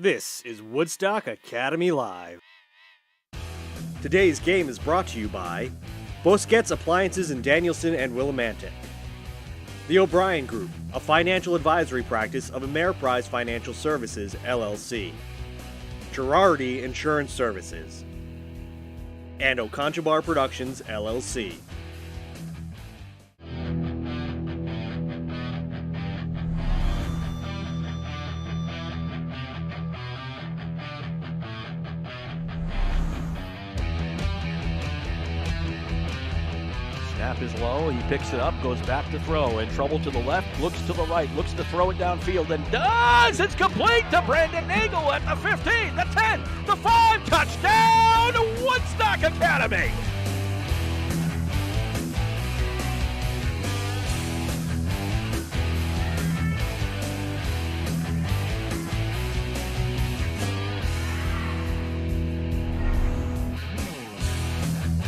This is Woodstock Academy Live. Today's game is brought to you by Bosquet's Appliances in Danielson and Willimantic, The O'Brien Group, a financial advisory practice of Ameriprise Financial Services, LLC, Girardi Insurance Services, and Oconchabar Productions, LLC. Snap is low, he picks it up, goes back to throw, in trouble to the left, looks to the right, looks to throw it downfield, and does! It's complete to Brandon Nagel at the 15, the 10, the 5, touchdown, Woodstock Academy!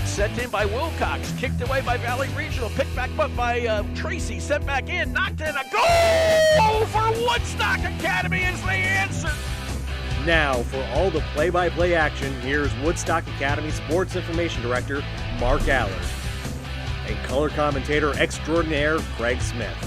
Sent in by Wilcox, kicked away by Valley Regional, picked back up by Tracy, sent back in, knocked in, a goal for Woodstock Academy is the answer. Now, for all the play-by-play action, here's Woodstock Academy Sports Information Director Mark Allard and color commentator extraordinaire Craig Smith.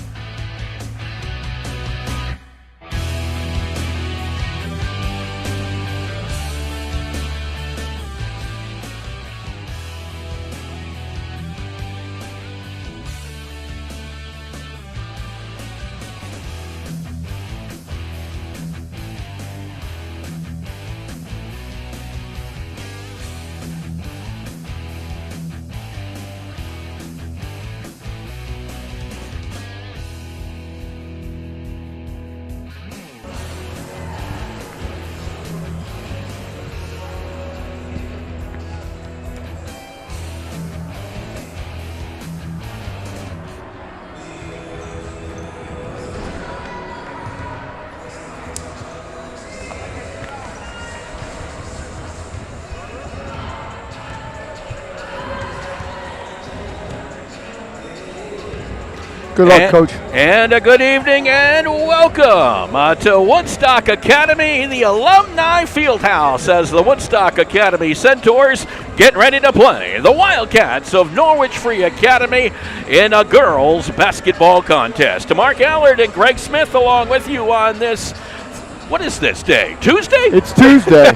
Good luck, Coach. And a good evening and welcome to Woodstock Academy, the Alumni Fieldhouse, as the Woodstock Academy Centaurs get ready to play the Wildcats of Norwich Free Academy in a girls basketball contest. Mark Allard and Greg Smith along with you on this, what is this day, Tuesday? It's Tuesday.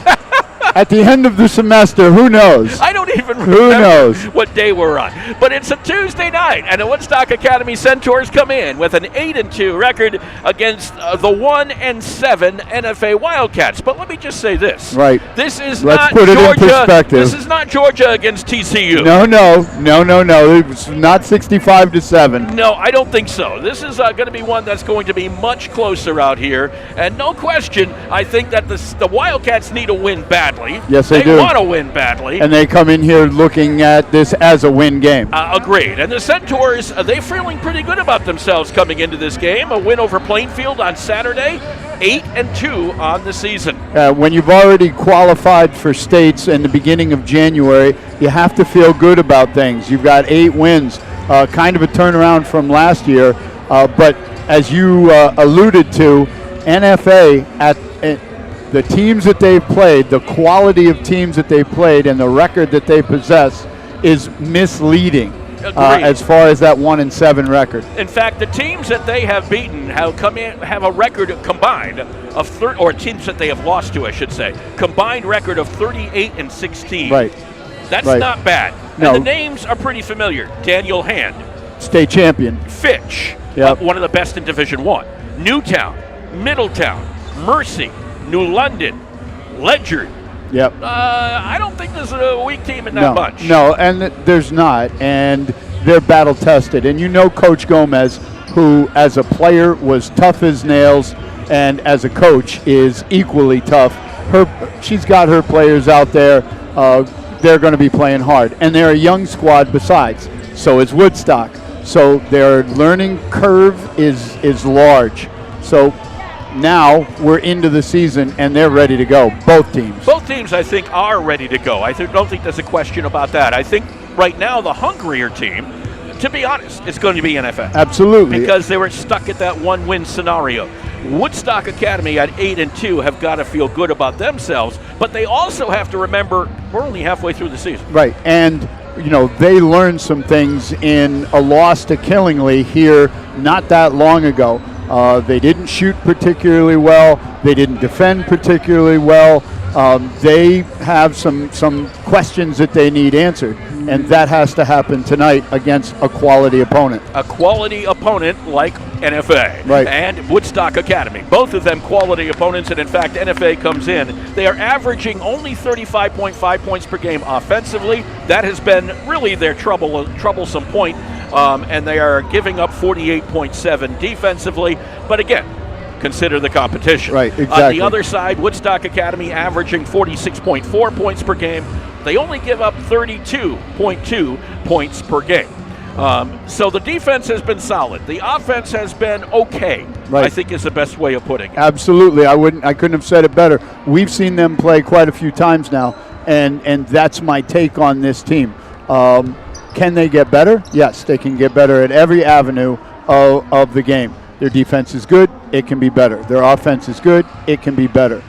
At the end of the semester, who knows? I don't even remember what day we're on. But it's a Tuesday night, and the Woodstock Academy Centaurs come in with an 8-2 record against the 1-7 NFA Wildcats. But let me just say this. Right. This is Let's not put it in Georgia. perspective. This is not Georgia against TCU. No. It was not 65-7. No, I don't think so. This is going to be one that's going to be much closer out here. And no question, I think that the Wildcats need a win badly. Yes, they do. They want to win badly. And they come in here looking at this as a win game. Agreed. And the Centaurs, they're feeling pretty good about themselves coming into this game. A win over Plainfield on Saturday, 8-2 on the season. When you've already qualified for states in the beginning of January, you have to feel good about things. You've got 8 wins, kind of a turnaround from last year. But as you alluded to, NFA the teams that they've played, the quality of teams that they've played, and the record that they possess is misleading as far as that 1-7 record. In fact, the teams that they have beaten have a record combined of or teams that they have lost to, I should say, combined record of 38-16. Right. That's right. not bad. No. And the names are pretty familiar. Daniel Hand, state champion. Fitch, Yep. One of the best in Division I. Newtown, Middletown, Mercy, New London, Ledyard. Yep. I don't think there's a weak team in that bunch. No, and there's not, and they're battle tested. And you know Coach Gomez, who as a player was tough as nails, and as a coach is equally tough. She's got her players out there. They're going to be playing hard, and they're a young squad besides. So is Woodstock. So their learning curve is large. So now we're into the season, and they're ready to go, both teams. Both teams, I think, are ready to go. Don't think there's a question about that. I think right now the hungrier team to be honest, it's going to be NFA. Absolutely. Because they were stuck at that one-win scenario. Woodstock Academy at 8-2 have got to feel good about themselves, but they also have to remember we're only halfway through the season. Right, and they learned some things in a loss to Killingly here not that long ago. They didn't shoot particularly well. They didn't defend particularly well. They have some questions that they need answered, and that has to happen tonight against a quality opponent. A quality opponent like NFA right. and Woodstock Academy. Both of them quality opponents, and in fact, NFA comes in. They are averaging only 35.5 points per game offensively. That has been really their troublesome point, and they are giving up 48.7 defensively. But again, consider the competition. Right, exactly. On the other side, Woodstock Academy averaging 46.4 points per game. They only give up 32.2 points per game. So the defense has been solid. The offense has been okay, right. I think is the best way of putting it. Absolutely. I couldn't have said it better. We've seen them play quite a few times now, and that's my take on this team. Can they get better? Yes, they can get better at every avenue of the game. Their defense is good, it can be better. Their offense is good, it can be better.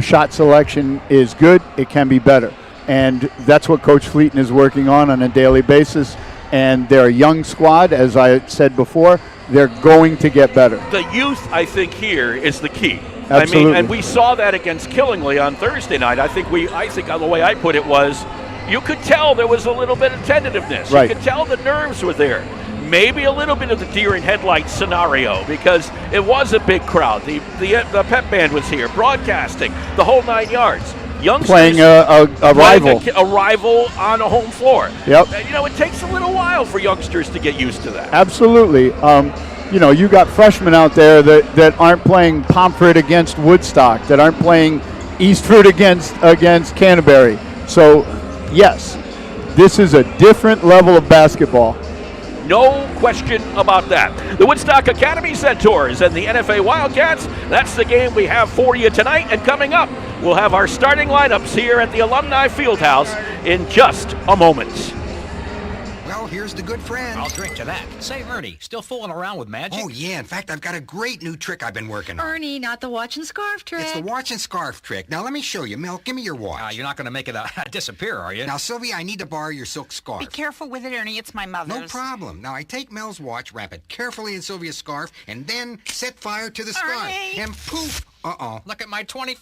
Shot selection is good, it can be better. And that's what Coach Fleeton is working on a daily basis. And they're a young squad, as I said before. They're going to get better. The youth, I think, here is the key. Absolutely. I mean, and we saw that against Killingly on Thursday night. I think the way I put it was, you could tell there was a little bit of tentativeness. Right. You could tell the nerves were there. Maybe a little bit of the deer in headlights scenario, because it was a big crowd. The pep band was here, broadcasting, the whole 9 yards. Youngsters playing a rival. A rival on a home floor. Yep. It takes a little while for youngsters to get used to that. Absolutely. You got freshmen out there that aren't playing Pomfret against Woodstock, that aren't playing Eastford against Canterbury. So, yes, this is a different level of basketball. No question about that. The Woodstock Academy Centaurs and the NFA Wildcats, that's the game we have for you tonight. And coming up, we'll have our starting lineups here at the Alumni Fieldhouse in just a moment. Well, here's the good friend. I'll drink to that. Say, Ernie, still fooling around with magic? Oh, yeah. In fact, I've got a great new trick I've been working on. Ernie, not the watch and scarf trick. It's the watch and scarf trick. Now, let me show you. Mel, give me your watch. You're not going to make it disappear, are you? Now, Sylvia, I need to borrow your silk scarf. Be careful with it, Ernie. It's my mother's. No problem. Now, I take Mel's watch, wrap it carefully in Sylvia's scarf, and then set fire to the scarf. Ernie! And poof! Uh-oh. Look at my $2,500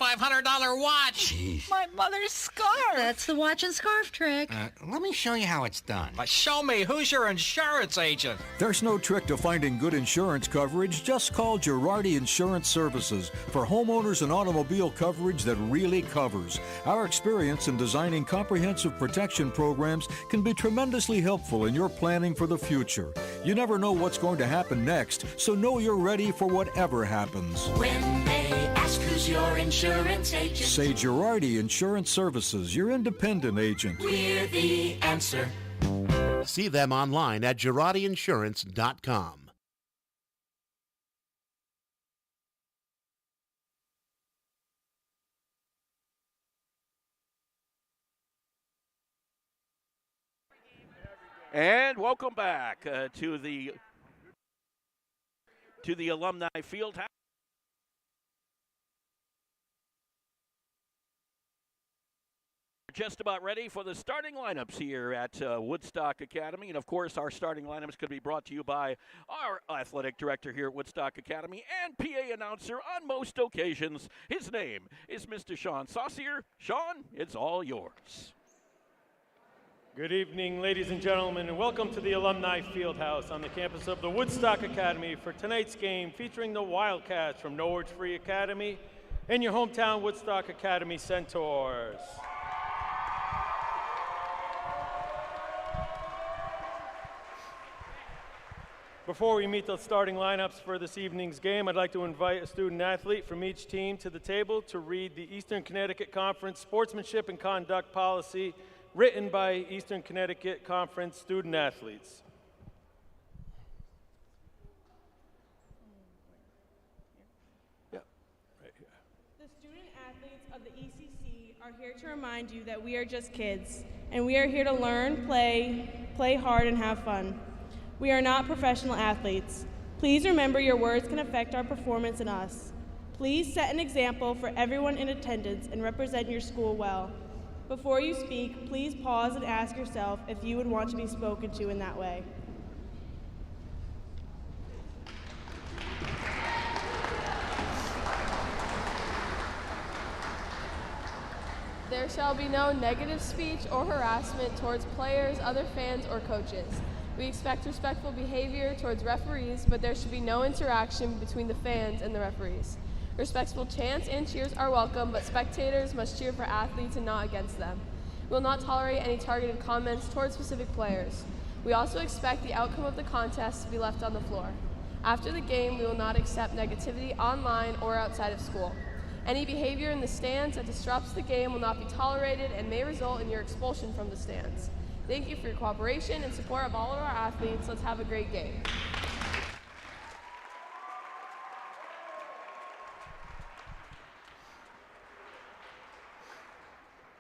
watch. Jeez. My mother's scarf. That's the watch and scarf trick. Let me show you how it's done. Show me. Who's your insurance agent? There's no trick to finding good insurance coverage. Just call Girardi Insurance Services for homeowners and automobile coverage that really covers. Our experience in designing comprehensive protection programs can be tremendously helpful in your planning for the future. You never know what's going to happen next, so know you're ready for whatever happens. When they ask who's your insurance agent, say Girardi Insurance Services, your independent agent. We're the answer. See them online at GirardiInsurance.com. And welcome back to the Alumni Fieldhouse. Just about ready for the starting lineups here at Woodstock Academy. And, of course, our starting lineups could be brought to you by our athletic director here at Woodstock Academy and PA announcer on most occasions. His name is Mr. Sean Saucier. Sean, it's all yours. Good evening, ladies and gentlemen, and welcome to the Alumni Fieldhouse on the campus of the Woodstock Academy for tonight's game featuring the Wildcats from Norwich Free Academy and your hometown Woodstock Academy Centaurs. Before we meet the starting lineups for this evening's game, I'd like to invite a student athlete from each team to the table to read the Eastern Connecticut Conference Sportsmanship and Conduct Policy written by Eastern Connecticut Conference student athletes. Yeah, right here. The student athletes of the ECC are here to remind you that we are just kids, and we are here to learn, play hard, and have fun. We are not professional athletes. Please remember your words can affect our performance and us. Please set an example for everyone in attendance and represent your school well. Before you speak, please pause and ask yourself if you would want to be spoken to in that way. There shall be no negative speech or harassment towards players, other fans, or coaches. We expect respectful behavior towards referees, but there should be no interaction between the fans and the referees. Respectful chants and cheers are welcome, but spectators must cheer for athletes and not against them. We will not tolerate any targeted comments towards specific players. We also expect the outcome of the contest to be left on the floor. After the game, we will not accept negativity online or outside of school. Any behavior in the stands that disrupts the game will not be tolerated and may result in your expulsion from the stands. Thank you for your cooperation and support of all of our athletes. Let's have a great game.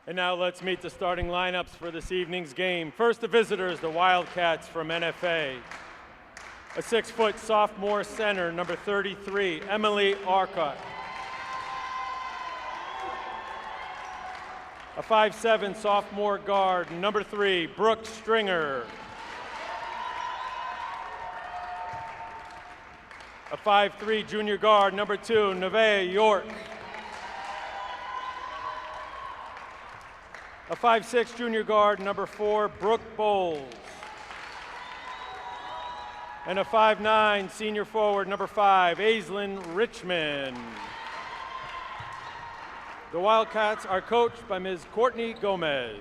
And now let's meet the starting lineups for this evening's game. First, the visitors, the Wildcats from NFA. A 6-foot sophomore center, number 33, Emily Arcott. A 5'7" sophomore guard, number 3, Brooke Stringer. A 5'3" junior guard, number 2, Nevaeh York. A 5'6" junior guard, number 4, Brooke Bowles. And a 5'9" senior forward, number 5, Aislinn Richmond. The Wildcats are coached by Ms. Courtney Gomez.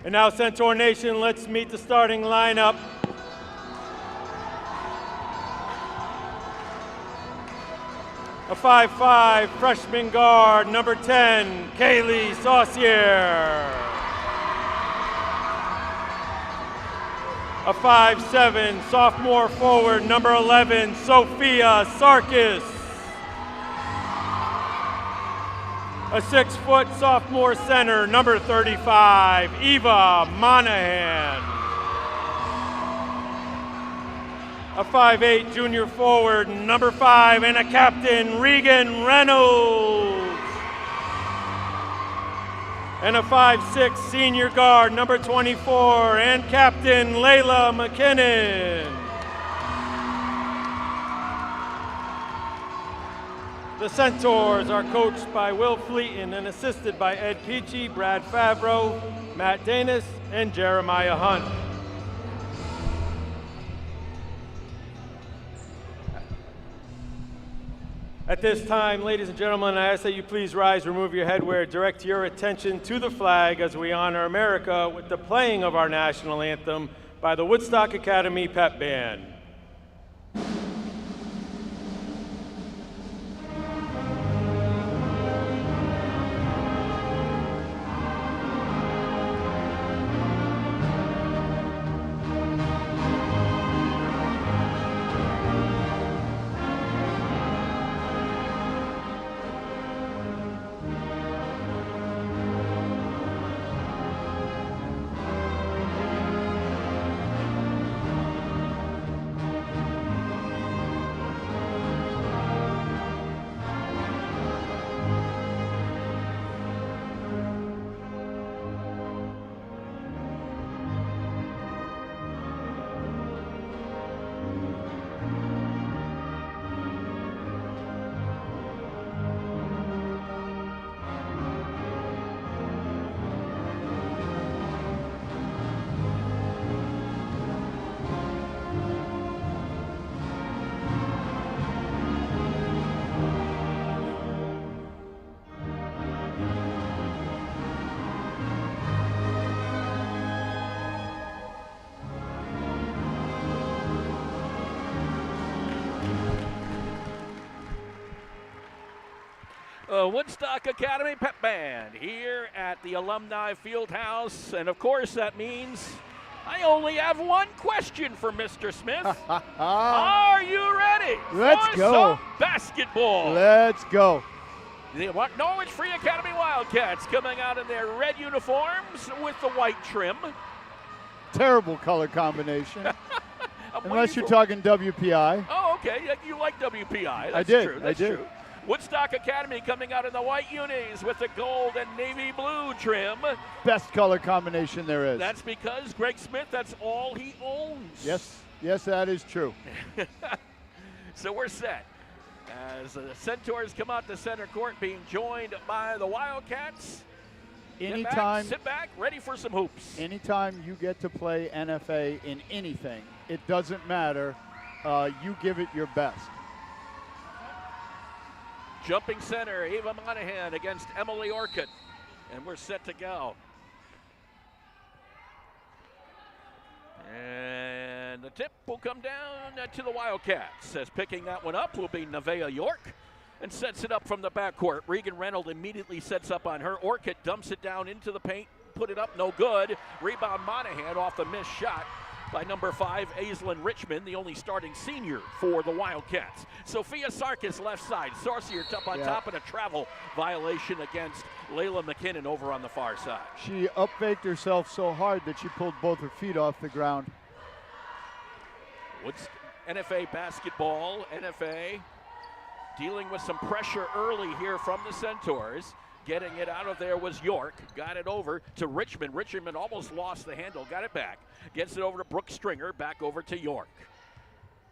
And now, Centaur Nation, let's meet the starting lineup. A 5'5" freshman guard, number 10, Kaylee Saucier. A 5'7" sophomore forward, number 11, Sophia Sarkis. A 6-foot sophomore center, number 35, Eva Monahan. A 5'8" junior forward, number 5, and a captain, Regan Reynolds. And a 5'6" senior guard, number 24, and captain, Layla McKinnon. The Centaurs are coached by Will Fleeton and assisted by Ed Peachy, Brad Favreau, Matt Danis, and Jeremiah Hunt. At this time, ladies and gentlemen, I ask that you please rise, remove your headwear, direct your attention to the flag as we honor America with the playing of our national anthem by the Woodstock Academy Pep Band. Woodstock Academy Pep Band here at the Alumni Fieldhouse. And of course, that means I only have one question for Mr. Smith. Are you ready? Let's for go. Some basketball. Let's go. The Norwich Free Academy Wildcats coming out in their red uniforms with the white trim. Terrible color combination. Unless you're talking WPI. Oh, okay. You like WPI. That's I did. true. That's I did. true. Woodstock Academy coming out in the white unis with the gold and navy blue trim. Best color combination there is. That's because Greg Smith, that's all he owns. Yes, that is true. So we're set. As the Centaurs come out to center court, being joined by the Wildcats. Sit back, ready for some hoops. Anytime you get to play NFA in anything, it doesn't matter. You give it your best. Jumping center, Ava Monahan against Emily Orcutt. And we're set to go. And the tip will come down to the Wildcats. As picking that one up will be Nevaeh York. And sets it up from the backcourt. Regan Reynolds immediately sets up on her. Orcutt dumps it down into the paint. Put it up, no good. Rebound Monahan off the missed shot by number 5, Aislinn Richmond, the only starting senior for the Wildcats. Sophia Sarkis left side. Saucier up on top and a travel violation against Layla McKinnon over on the far side. She up-faked herself so hard that she pulled both her feet off the ground. NFA basketball, NFA dealing with some pressure early here from the Centaurs. Getting it out of there was York. Got it over to Richmond. Richmond almost lost the handle. Got it back. Gets it over to Brooke Stringer. Back over to York.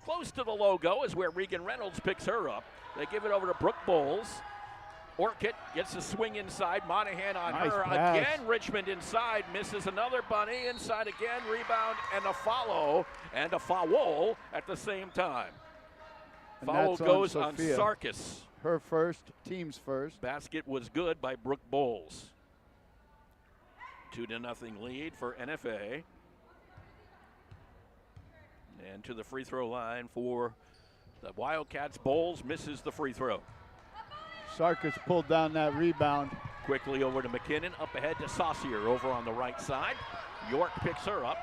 Close to the logo is where Regan Reynolds picks her up. They give it over to Brooke Bowles. Orcutt gets a swing inside. Monahan on Nice her. pass. Again, Richmond inside. Misses another bunny. Inside again. Rebound and a follow. And a foul at the same time. And Foul that's goes on on Sophia. Sarkis. Her first, team's first. Basket was good by Brooke Bowles. 2-0 lead for NFA. And to the free throw line for the Wildcats. Bowles misses the free throw. Sarkis pulled down that rebound. Quickly over to McKinnon. Up ahead to Saucier over on the right side. York picks her up.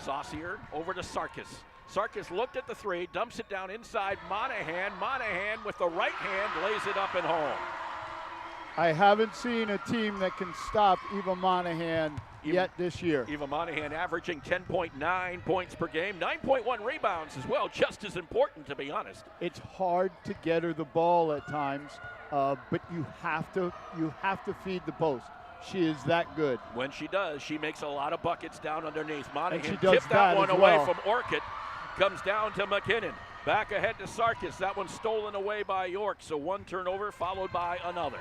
Saucier over to Sarkis. Sarkis looked at the three, dumps it down inside Monahan. Monahan with the right hand lays it up and home. I haven't seen a team that can stop Eva Monahan yet this year. Eva Monahan averaging 10.9 points per game, 9.1 rebounds as well, just as important, to be honest. It's hard to get her the ball at times, but you have to feed the post. She is that good. When she does, she makes a lot of buckets down underneath. Monahan she does tipped that one as away well. from Orcutt. Comes down to McKinnon. Back ahead to Sarkis. That one stolen away by York. So one turnover followed by another.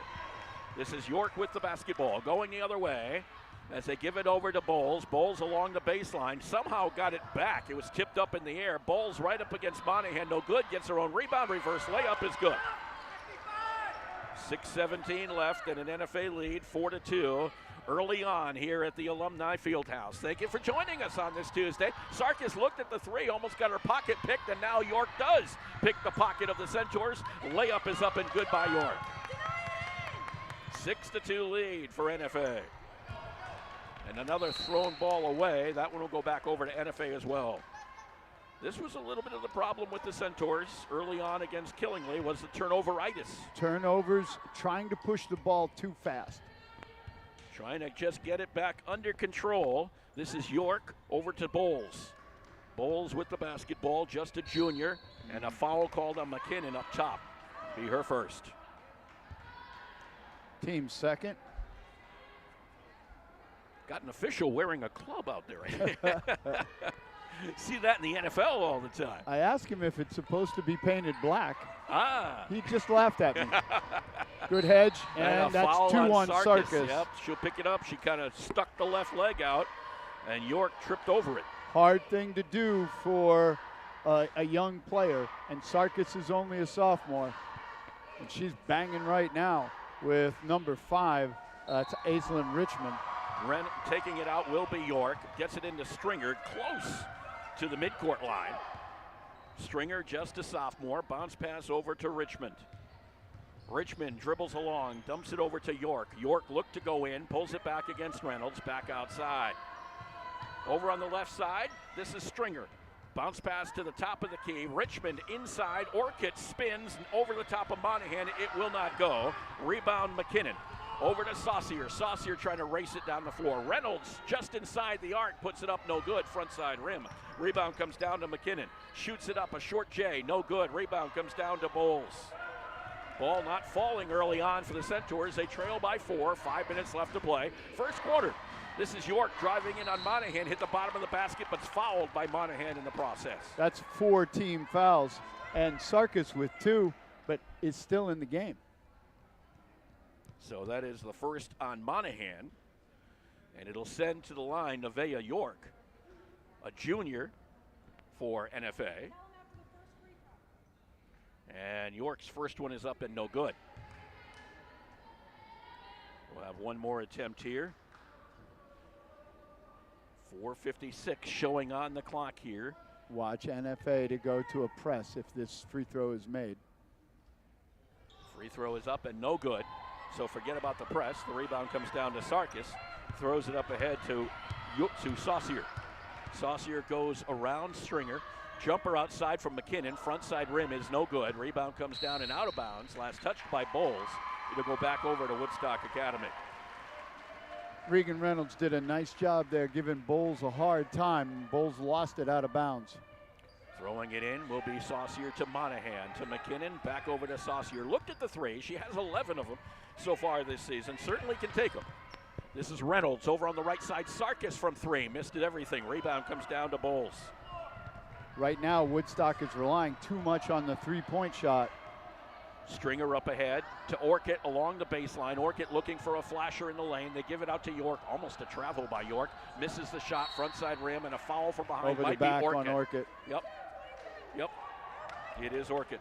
This is York with the basketball. Going the other way as they give it over to Bowles. Bowles along the baseline. Somehow got it back. It was tipped up in the air. Bowles right up against Monahan. No good. Gets her own rebound. Reverse layup is good. 6:17 left and an NFA lead, 4-2. Early on here at the Alumni Fieldhouse. Thank you for joining us on this Tuesday. Sarkis looked at the three, almost got her pocket picked, and now York does pick the pocket of the Centaurs. Layup is up and good by York. 6-2 lead for NFA. And another thrown ball away. That one will go back over to NFA as well. This was a little bit of the problem with the Centaurs early on against Killingly was the turnover-itis. Turnovers, trying to push the ball too fast. Trying to just get it back under control. This is York over to Bowles. Bowles with the basketball, just a junior, and a foul called on McKinnon up top. Be her first. Team second. Got an official wearing a club out there. See that in the NFL all the time. I asked him if it's supposed to be painted black. Ah. He just laughed at me. Good hedge, and that's 2 on Sarkis. Yep, she'll pick it up. She kind of stuck the left leg out, and York tripped over it. Hard thing to do for a young player, and Sarkis is only a sophomore. And she's banging right now with number 5. That's Aislinn Richmond. Taking it out will be York. Gets it into Stringer, close to the midcourt line. Stringer, just a sophomore, bounce pass over to Richmond. Richmond dribbles along, dumps it over to York. York looked to go in, pulls it back against Reynolds, back outside. Over on the left side, this is Stringer. Bounce pass to the top of the key. Richmond inside, Orcutt spins over the top of Monahan. It will not go. Rebound McKinnon. Over to Saucier. Saucier trying to race it down the floor. Reynolds just inside the arc, puts it up, no good. Front side rim. Rebound comes down to McKinnon. Shoots it up, a short J, no good. Rebound comes down to Bowles. Ball not falling early on for the Centaurs. They trail by 4, 5 minutes left to play. First quarter. This is York driving in on Monahan, hit the bottom of the basket, but fouled by Monahan in the process. That's 4 team fouls, and Sarkis with 2, but is still in the game. So that is the first on Monahan, and it'll send to the line Nevaeh York, a junior for NFA. And York's first one is up and no good. We'll have one more attempt here. 4:56 showing on the clock here. Watch NFA to go to a press if this free throw is made. Free throw is up and no good. So forget about the press. The rebound comes down to Sarkis. Throws it up ahead to Saucier. Saucier goes around Stringer. Jumper outside from McKinnon. Front side rim is no good. Rebound comes down and out of bounds. Last touched by Bowles. It'll go back over to Woodstock Academy. Regan Reynolds did a nice job there giving Bowles a hard time. Bowles lost it out of bounds. Throwing it in will be Saucier to Monahan. To McKinnon, back over to Saucier. Looked at the three. She has 11 of them so far this season. Certainly can take them. This is Reynolds over on the right side. Sarkis from 3. Missed it everything. Rebound comes down to Bowles. Right now, Woodstock is relying too much on the three-point shot. Stringer up ahead to Orcutt along the baseline. Orcutt looking for a flasher in the lane. They give it out to York. Almost a travel by York. Misses the shot. Front side rim and a foul from behind. Over Might the back be Orcutt. on Orcutt. Yep. It is Orcutt.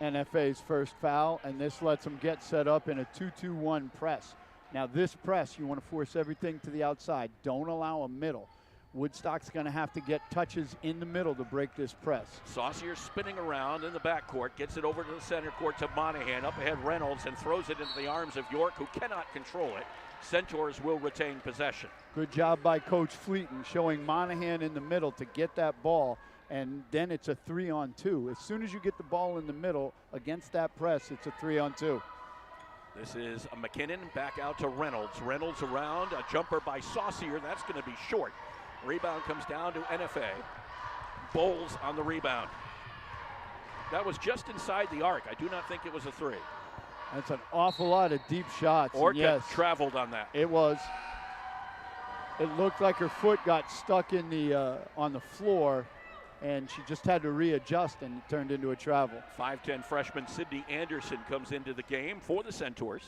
NFA's first foul, and this lets them get set up in a 2-2-1 press. Now this press, you want to force everything to the outside. Don't allow a middle. Woodstock's going to have to get touches in the middle to break this press. Saucier spinning around in the backcourt, gets it over to the center court to Monahan. Up ahead Reynolds and throws it into the arms of York, who cannot control it. Centaurs will retain possession. Good job by Coach Fleeton showing Monahan in the middle to get that ball, and then it's a 3-on-2. As soon as you get the ball in the middle against that press, it's a 3-on-2. This is a McKinnon back out to Reynolds. Reynolds around, a jumper by Saucier. That's going to be short. Rebound comes down to NFA. Bowles on the rebound. That was just inside the arc. I do not think it was a 3. That's an awful lot of deep shots. Orcutt traveled on that. It was. It looked like her foot got stuck in the on the floor, and she just had to readjust, and it turned into a travel. 5'10" freshman Sydney Anderson comes into the game for the Centaurs.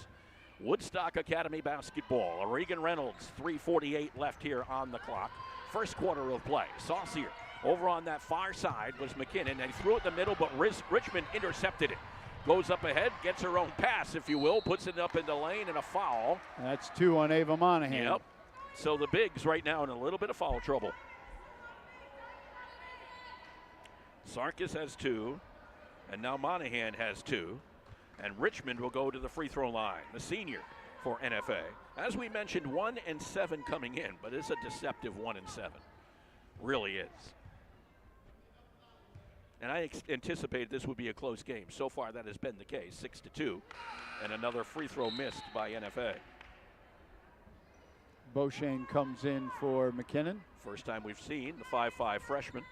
Woodstock Academy basketball. Regan Reynolds, 3:48 left here on the clock. First quarter of play. Saucier over on that far side was McKinnon, and he threw it in the middle, but Richmond intercepted it. Goes up ahead, gets her own pass, if you will, puts it up in the lane, and a foul. That's 2 on Ava Monahan. Yep. So the Bigs right now in a little bit of foul trouble. Sarkis has 2, and now Monahan has 2. And Richmond will go to the free throw line, the senior for NFA. As we mentioned, 1-7 coming in, but it's a deceptive 1-7. Really is. And I anticipated this would be a close game. So far, that has been the case, 6-2. And another free throw missed by NFA. Beauchene comes in for McKinnon. First time we've seen the 5'5" freshman.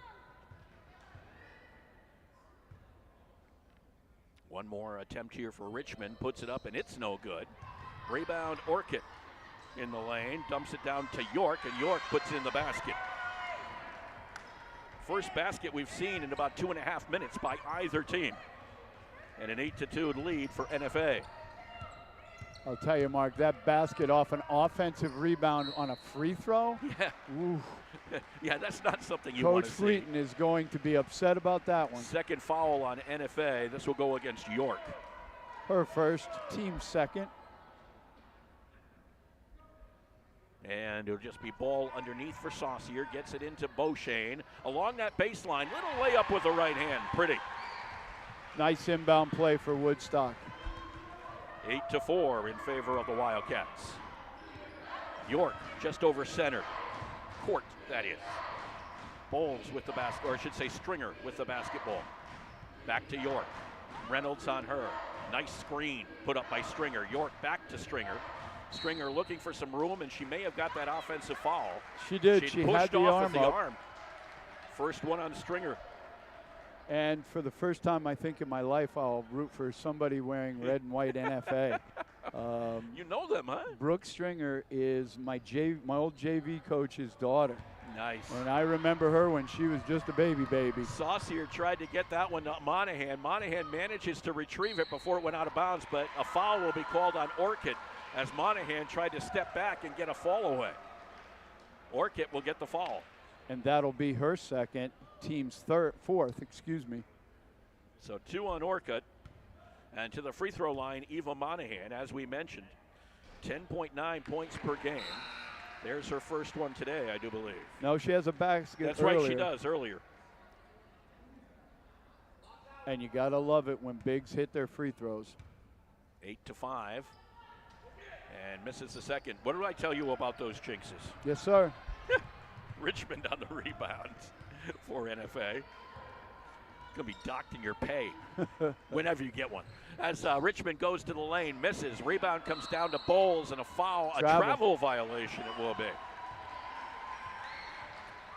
One more attempt here for Richmond. Puts it up, and it's no good. Rebound, Orcutt in the lane. Dumps it down to York, and York puts it in the basket. First basket we've seen in about 2.5 minutes by either team. And an 8-2 lead for NFA. I'll tell you, Mark, that basket off an offensive rebound on a free throw? Yeah. Ooh. Yeah, that's not something you want to see. Coach Fleeton is going to be upset about that one. Second foul on NFA. This will go against York. Her first, team second. And it'll just be ball underneath for Saucier. Gets it into Beauchene. Along that baseline, little layup with the right hand. Pretty. Nice inbound play for Woodstock. 8-4 in favor of the Wildcats. York just over center. Court, that is. Bowles with the basket, or I should say Stringer with the basketball. Back to York. Reynolds on her. Nice screen put up by Stringer. York back to Stringer. Stringer looking for some room, and she may have got that offensive foul. She did. She She pushed had the off arm with the up. arm. First one on Stringer. And for the first time, I think, in my life, I'll root for somebody wearing red and white NFA. You know them, huh? Brooke Stringer is my old JV coach's daughter. Nice. And I remember her when she was just a baby. Saucier tried to get that one to Monahan. Monahan manages to retrieve it before it went out of bounds, but a foul will be called on Orchid as Monahan tried to step back and get a fall away. Orchid will get the foul. And that'll be her second, team's fourth. So 2 on Orchid. And to the free throw line, Eva Monahan, as we mentioned, 10.9 points per game. There's her first one today, I do believe. No, she has a basket. That's earlier. right, she does earlier. And you got to love it when bigs hit their free throws. 8-5. And misses the second. What did I tell you about those jinxes? Yes, sir. Richmond on the rebound for NFA. Going to be docked in your pay whenever you get one. As Richmond goes to the lane, misses. Rebound comes down to Bowles, and a foul, a travel violation it will be.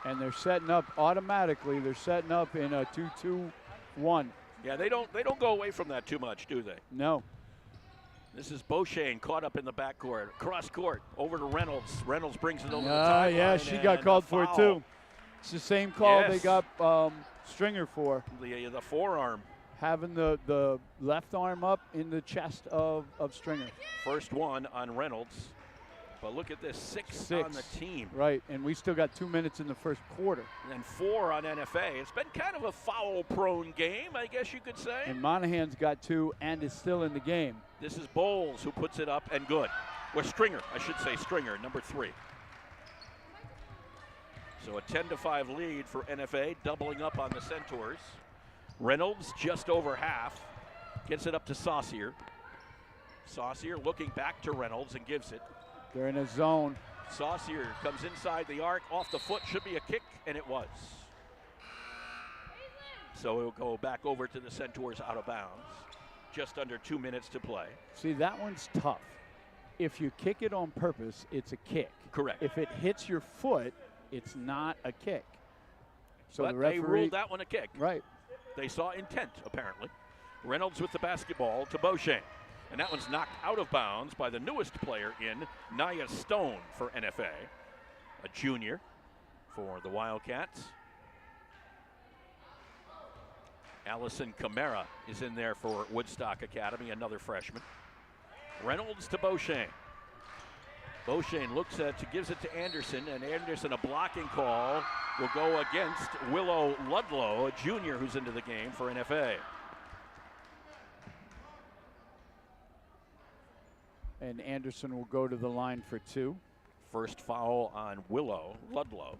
And they're setting up automatically. They're setting up in a 2-2-1. Yeah, they don't go away from that too much, do they? No. This is Beauchesne caught up in the backcourt. Cross court over to Reynolds. Reynolds brings it over the timeline. Yeah, she got called for it too. It's the same call they got Stringer for. The forearm. Having the left arm up in the chest of Stringer. First one on Reynolds. But look at this, six on the team. Right, and we still got 2 minutes in the first quarter. And 4 on NFA. It's been kind of a foul-prone game, I guess you could say. And Monahan's got 2 and is still in the game. This is Bowles who puts it up and good. Or Stringer, I should say Stringer, number 3. So a 10-5 lead for NFA, doubling up on the Centaurs. Reynolds just over half. Gets it up to Saucier. Saucier looking back to Reynolds and gives it. They're in a zone. Saucier comes inside the arc, off the foot, should be a kick, and it was. So it'll go back over to the Centaurs out of bounds. Just under 2 minutes to play. See, that one's tough. If you kick it on purpose, it's a kick. Correct. If it hits your foot, it's not a kick. So but the referee, they ruled that one a kick. Right. They saw intent, apparently. Reynolds with the basketball to Beauchesne. And that one's knocked out of bounds by the newest player in, Nia Stone for NFA. A junior for the Wildcats. Allison Camara is in there for Woodstock Academy, another freshman. Reynolds to Beauchesne. Beauchesne gives it to Anderson, and Anderson, a blocking call, will go against Willow Ludlow, a junior who's into the game for NFA. And Anderson will go to the line for 2. First foul on Willow Ludlow.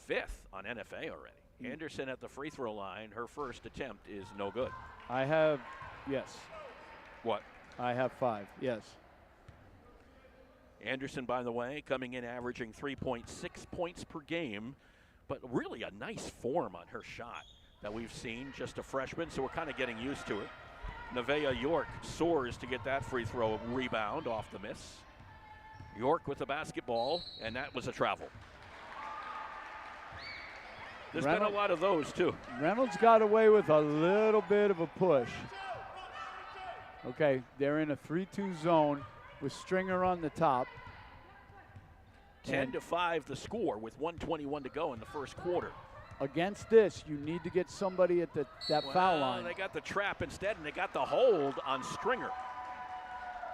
5th on NFA already. Anderson at the free throw line. Her first attempt is no good. I have, yes. What? I have 5, yes. Anderson, by the way, coming in averaging 3.6 points per game, but really a nice form on her shot that we've seen. Just a freshman, so we're kind of getting used to it. Nevaeh York soars to get that free throw rebound off the miss. York with the basketball, and that was a travel. There's been a lot of those, too. Reynolds got away with a little bit of a push. Okay, they're in a 3-2 zone with Stringer on the top. 10-5 the score with 1:21 to go in the first quarter. Against this, you need to get somebody at that foul line. They got the trap instead, and they got the hold on Stringer.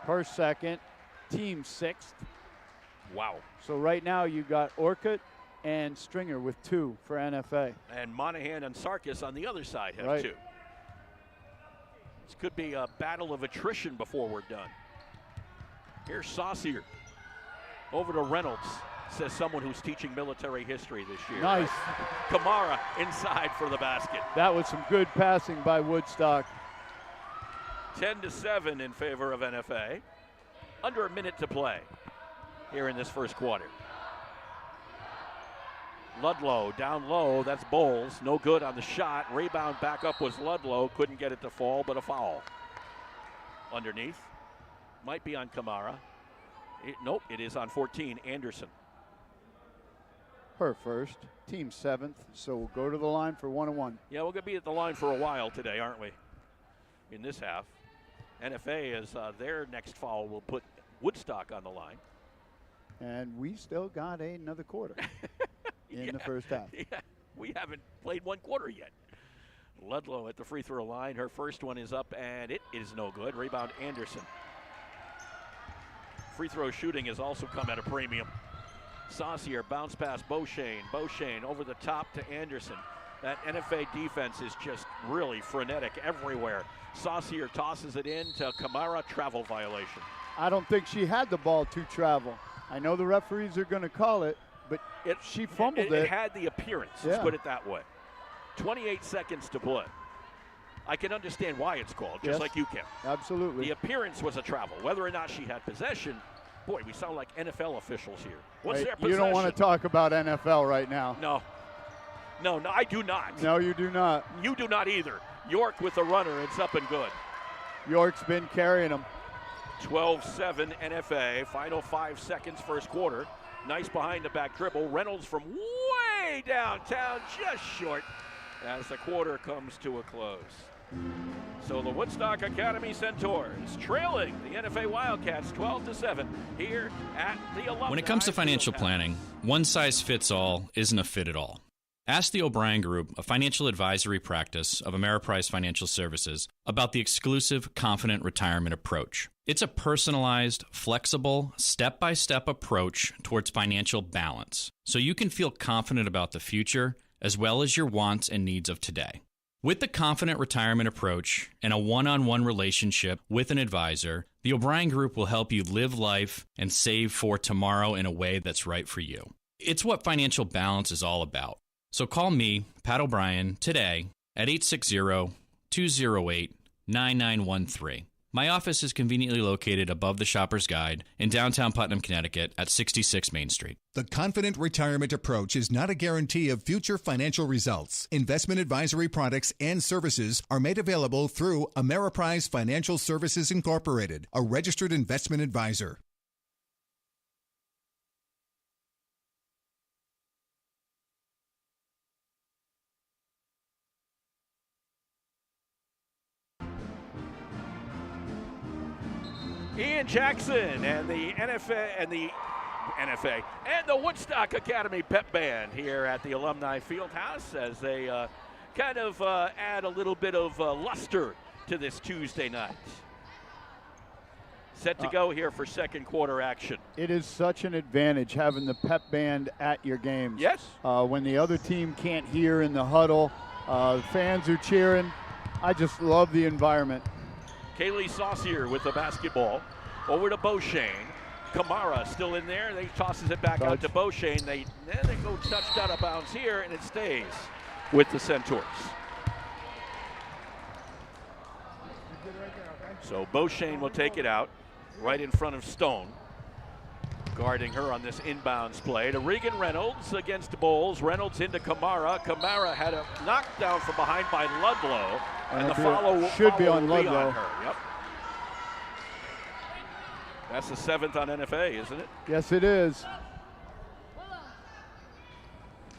Per second, team 6th. Wow. So right now you got Orcutt and Stringer with 2 for NFA. And Monahan and Sarkis on the other side have 2. This could be a battle of attrition before we're done. Here's Saucier. Over to Reynolds, says someone who's teaching military history this year. Nice. Right? Camara inside for the basket. That was some good passing by Woodstock. 10-7 in favor of NFA. Under a minute to play here in this first quarter. Ludlow down low, that's Bowles. No good on the shot. Rebound back up was Ludlow. Couldn't get it to fall, but a foul. underneath. Might be on Kamara. Nope, it is on 14, Anderson. Her first, team 7th, so we'll go to the line for 1-1. Yeah, we're going to be at the line for a while today, aren't we, in this half. NFA, as their next foul, will put Woodstock on the line. And we still got another quarter in the first half. Yeah, we haven't played one quarter yet. Ludlow at the free throw line. Her first one is up, and it is no good. Rebound, Anderson. Free throw shooting has also come at a premium. Saucier bounce pass Beauchene. Beauchene over the top to Anderson. That NFA defense is just really frenetic everywhere. Saucier tosses it in to Kamara, travel violation. I don't think she had the ball to travel. I know the referees are going to call it, but she fumbled it. It had the appearance, let's Yeah. put it that way. 28 seconds to play. I can understand why it's called, just Yes. like you can. Absolutely. The appearance was a travel. Whether or not she had possession, boy, we sound like NFL officials here. What's Hey, their possession? you don't want to talk about NFL right now. No, I do not. No, you do not. You do not either. York with the runner. It's up and good. York's been carrying them. 12-7 NFA. Final 5 seconds, first quarter. Nice behind-the-back dribble. Reynolds from way downtown, just short, as the quarter comes to a close. So the Woodstock Academy Centaurs trailing the NFA Wildcats 12-7 here at the Alumni. When it comes to financial planning, one size fits all isn't a fit at all. Ask the O'Brien Group, a financial advisory practice of Ameriprise Financial Services, about the exclusive Confident Retirement approach. It's a personalized, flexible, step-by-step approach towards financial balance, so you can feel confident about the future as well as your wants and needs of today. With the Confident Retirement approach and a one-on-one relationship with an advisor, the O'Brien Group will help you live life and save for tomorrow in a way that's right for you. It's what financial balance is all about. So call me, Pat O'Brien, today at 860-208-9913. My office is conveniently located above the Shopper's Guide in downtown Putnam, Connecticut at 66 Main Street. The Confident Retirement approach is not a guarantee of future financial results. Investment advisory products and services are made available through Ameriprise Financial Services Incorporated, a registered investment advisor. Ian Jackson and the NFA and the Woodstock Academy Pep Band here at the Alumni Fieldhouse as they kind of add a little bit of luster to this Tuesday night. Set to go here for second quarter action. It is such an advantage having the pep band at your games. Yes. When the other team can't hear in the huddle, fans are cheering. I just love the environment. Kaylee Saucier with the basketball. Over to Beauchene. Kamara still in there. They tosses it back out to Beauchene. Then they go touched out of bounds here, and it stays with the Centaurs. So Beauchene will take it out right in front of Stone. Guarding her on this inbounds play to Regan Reynolds against Bowles. Reynolds into Kamara. Kamara had a knockdown from behind by Ludlow. And the follow should be on Ludlow. Her. Yep. That's the 7th on NFA, isn't it? Yes, it is.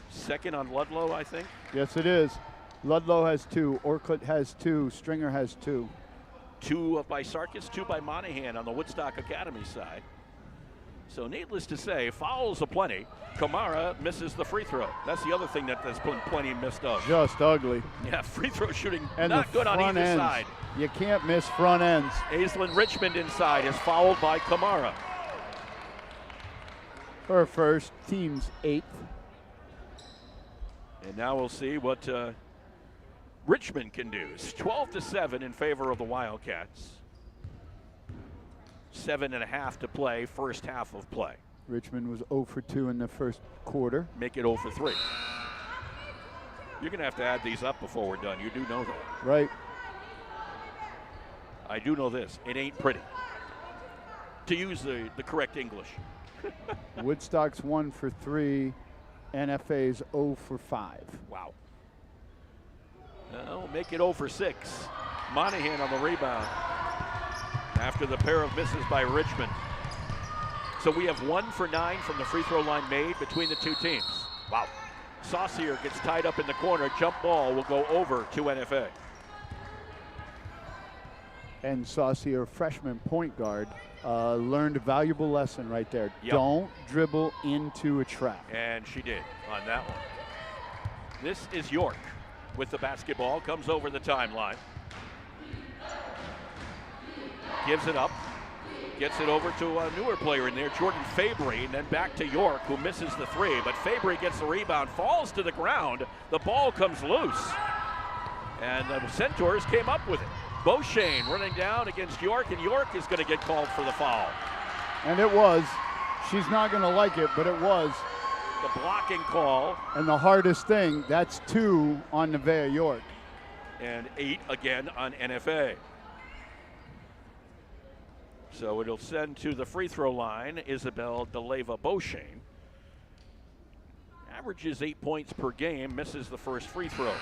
Second on Ludlow, I think. Yes, it is. Ludlow has 2. Orcutt has 2. Stringer has 2. 2 by Sarkis, 2 by Monahan on the Woodstock Academy side. So needless to say, fouls aplenty. Kamara misses the free throw. That's the other thing that's been plenty missed of. Just ugly. Yeah, free throw shooting and not good on either ends. side. You can't miss front ends. Aislinn Richmond inside is fouled by Kamara. Her first, team's 8th. And now we'll see what Richmond can do. It's 12-7 in favor of the Wildcats. 7.5 to play, first half of play. Richmond was 0 for 2 in the first quarter. Make it 0 for 3. You're going to have to add these up before we're done. You do know that. Right. I do know this. It ain't pretty. To use the correct English. Woodstock's 1 for 3. NFA's 0 for 5. Wow. Make it 0 for 6. Monahan on the rebound. after the pair of misses by Richmond. So we have 1 for 9 from the free throw line made between the two teams. Wow. Saucier gets tied up in the corner. Jump ball will go over to NFA. And Saucier, freshman point guard, learned a valuable lesson right there. Yep. Don't dribble into a trap. And she did on that one. This is York with the basketball, comes over the timeline. Gives it up, gets it over to a newer player in there, Jordan Fabry, and then back to York, who misses the three. But Fabry gets the rebound, falls to the ground. The ball comes loose. And the Centaurs came up with it. Beauchene running down against York, and York is going to get called for the foul. And it was. She's not going to like it, but it was. The blocking call. And the hardest thing, that's 2 on Nevaeh York. And 8 again on NFA. So it'll send to the free throw line Isabel DeLeva Beauchene. Averages 8 points per game, misses the first free throw.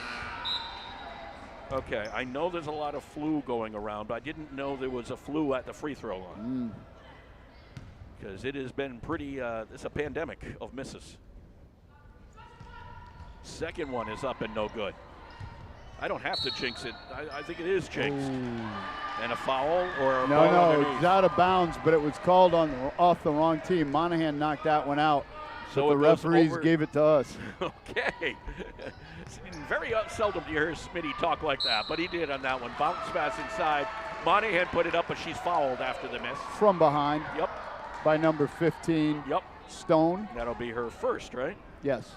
Okay, I know there's a lot of flu going around, but I didn't know there was a flu at the free throw line. Because it has been pretty, it's a pandemic of misses. Second one is up and no good. I don't have to jinx it. I think it is jinxed. And a foul or a ball No, underneath. it's out of bounds, but it was called off the wrong team. Monahan knocked that one out. So but the referees gave it to us. Okay. Very seldom do you hear Smitty talk like that, but he did on that one. Bounce pass inside. Monahan put it up, but she's fouled after the miss. From behind. Yep. By number 15. Yep. Stone. That'll be her first, right? Yes.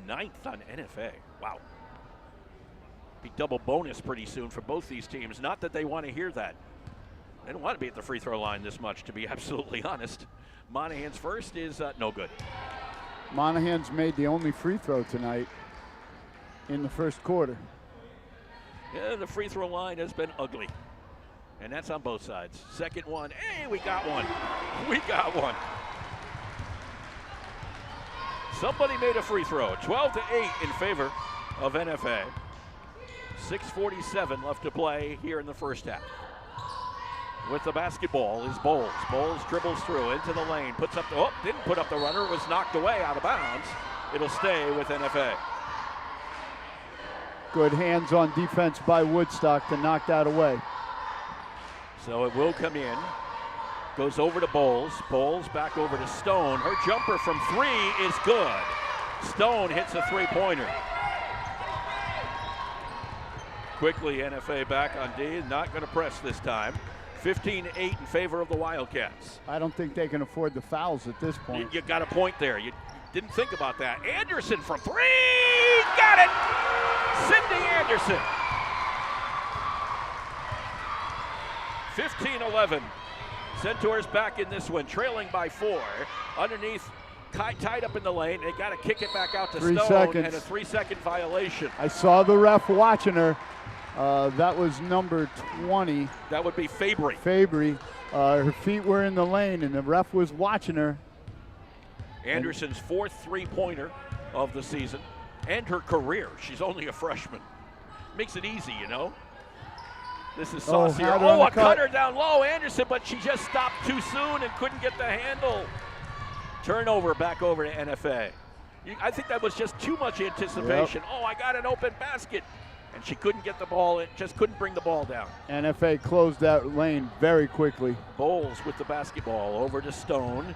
9th on NFA. Wow. Be double bonus pretty soon for both these teams. Not that they want to hear that. They don't want to be at the free throw line this much, to be absolutely honest. Monahan's first is no good. Monahan's made the only free throw tonight in the first quarter. Yeah, the free throw line has been ugly. And that's on both sides. Second one. Hey, we got one. We got one. Somebody made a free throw. 12-8 in favor of NFA. 6:47 left to play here in the first half. With the basketball is Bowles. Bowles dribbles through into the lane, puts up the, didn't put up the runner, it was knocked away out of bounds. It'll stay with NFA. Good hands on defense by Woodstock to knock that away. So it will come in. Goes over to Bowles. Bowles back over to Stone. Her jumper from 3 is good. Stone hits a three-pointer. Quickly, NFA back on D. Not going to press this time. 15-8 in favor of the Wildcats. I don't think they can afford the fouls at this point. You got a point there. You didn't think about that. Anderson from 3. Got it! Cindy Anderson. 15-11. Centaurs back in this one, trailing by 4. Underneath, tied up in the lane. They got to kick it back out to 3 Stone, seconds. and a 3-second violation. I saw the ref watching her. That was number 20. That would be Fabry. Fabry. Her feet were in the lane, and the ref was watching her. Anderson's 4th three-pointer of the season and her career. She's only a freshman. Makes it easy, you know. This is Saucier. A cutter down low, Anderson, but she just stopped too soon and couldn't get the handle. Turnover back over to NFA. I think that was just too much anticipation. Yep. Oh, I got an open basket. And she couldn't get the ball, just couldn't bring the ball down. NFA closed that lane very quickly. Bowles with the basketball over to Stone.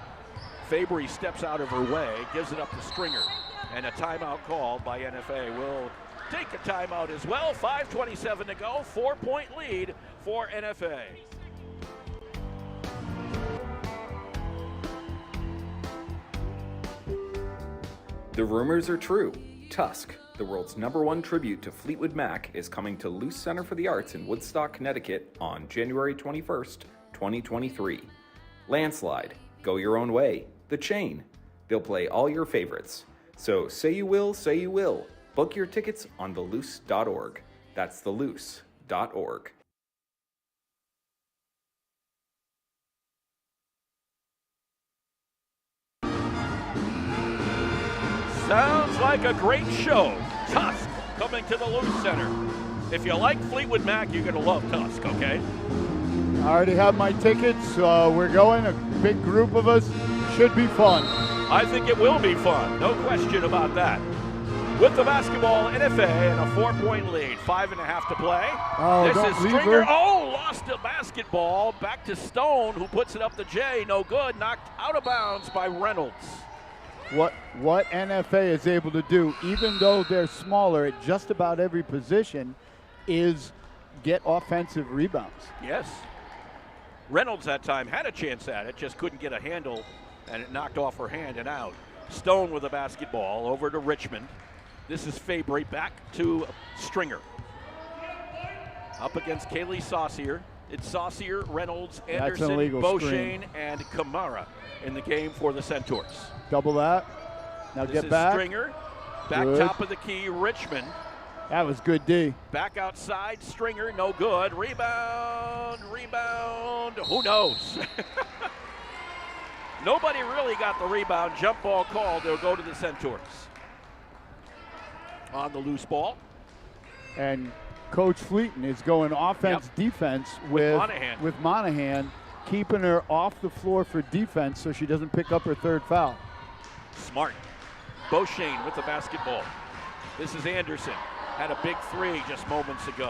Fabry steps out of her way, gives it up to Stringer. And a timeout called by NFA. Will take a timeout as well. 5:27 to go, 4-point lead for NFA. The rumors are true. Tusk, the world's #1 tribute to Fleetwood Mac, is coming to Luce Center for the Arts in Woodstock, Connecticut on January 21st, 2023. Landslide, Go Your Own Way, The Chain. They'll play all your favorites. So say you will, say you will. Book your tickets on theluce.org. That's theluce.org. Sounds like a great show. Tusk coming to the Luce Center. If you like Fleetwood Mac, you're going to love Tusk, okay? I already have my tickets. We're going, a big group of us. Should be fun. I think it will be fun, no question about that. With the basketball, NFA and a 4-point lead, 5.5 to play. Oh, this don't is leave Stringer. her. Oh, lost a basketball. Back to Stone, who puts it up to Jay. No good. Knocked out of bounds by Reynolds. What NFA is able to do, even though they're smaller at just about every position, is get offensive rebounds. Yes. Reynolds that time had a chance at it, just couldn't get a handle, and it knocked off her hand and out. Stone with the basketball over to Richmond. This is Fabry back to Stringer. Up against Kaylee Saucier. It's Saucier, Reynolds, Anderson, Beauchene, and Kamara in the game for the Centaurs. Double that. Now this get is back. Stringer. Back Good. top of the key, Richmond. That was good D. Back outside, Stringer, no good. Rebound. Who knows? Nobody really got the rebound. Jump ball called. They'll go to the Centaurs. On the loose ball. And Coach Fleeton is going offense, defense with Monahan, keeping her off the floor for defense so she doesn't pick up her third foul. Smart. Beauchene with the basketball. This is Anderson. Had a big three just moments ago.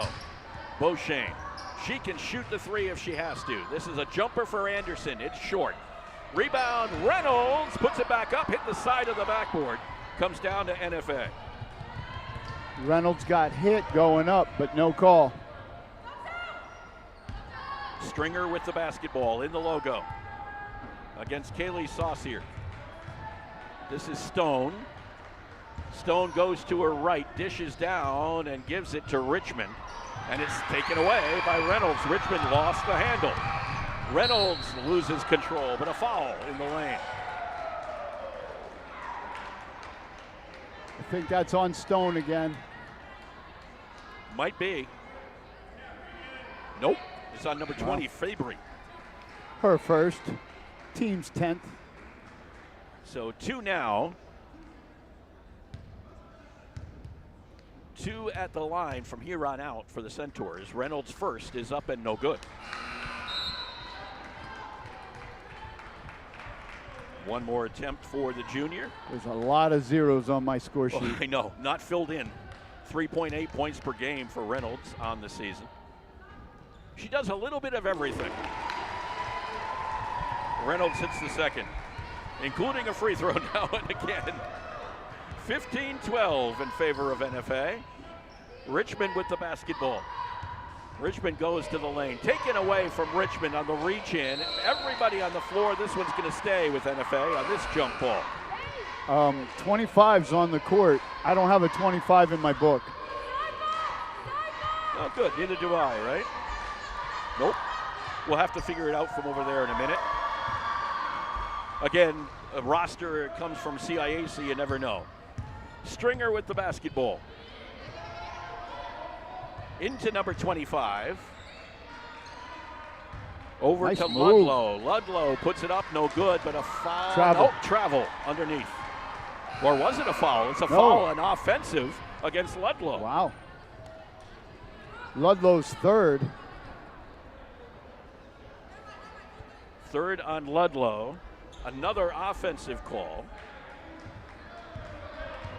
Beauchene. She can shoot the three if she has to. This is a jumper for Anderson. It's short. Rebound, Reynolds puts it back up, hit the side of the backboard. Comes down to NFA. Reynolds got hit going up, but no call. Stringer with the basketball in the logo against Kaylee Saucier. This is Stone. Stone goes to her right, dishes down, and gives it to Richmond. And it's taken away by Reynolds. Richmond lost the handle. Reynolds loses control, but a foul in the lane. I think that's on Stone again. Might be. Nope. It's on number 20, Fabry. Her first. Team's 10th. So 2 now. 2 at the line from here on out for the Centaurs. Reynolds first is up and no good. One more attempt for the junior. There's a lot of zeros on my score sheet. Oh, I know, not filled in. 3.8 points per game for Reynolds on the season. She does a little bit of everything. Reynolds hits the second, including a free throw now and again. 15-12 in favor of NFA. Richmond with the basketball. Richmond goes to the lane. Taken away from Richmond on the reach in. Everybody on the floor. This one's going to stay with NFA on this jump ball. 25's on the court. I don't have a 25 in my book. Oh, good. Neither do I, right? Nope. We'll have to figure it out from over there in a minute. Again, a roster comes from CIAC. You never know. Stringer with the basketball. Into number 25. Over nice to move. Ludlow. Ludlow puts it up, no good, but a foul. Travel. Oh, travel underneath. Or was it a foul? It's a foul and offensive against Ludlow. Wow. Ludlow's third. Third on Ludlow. Another offensive call.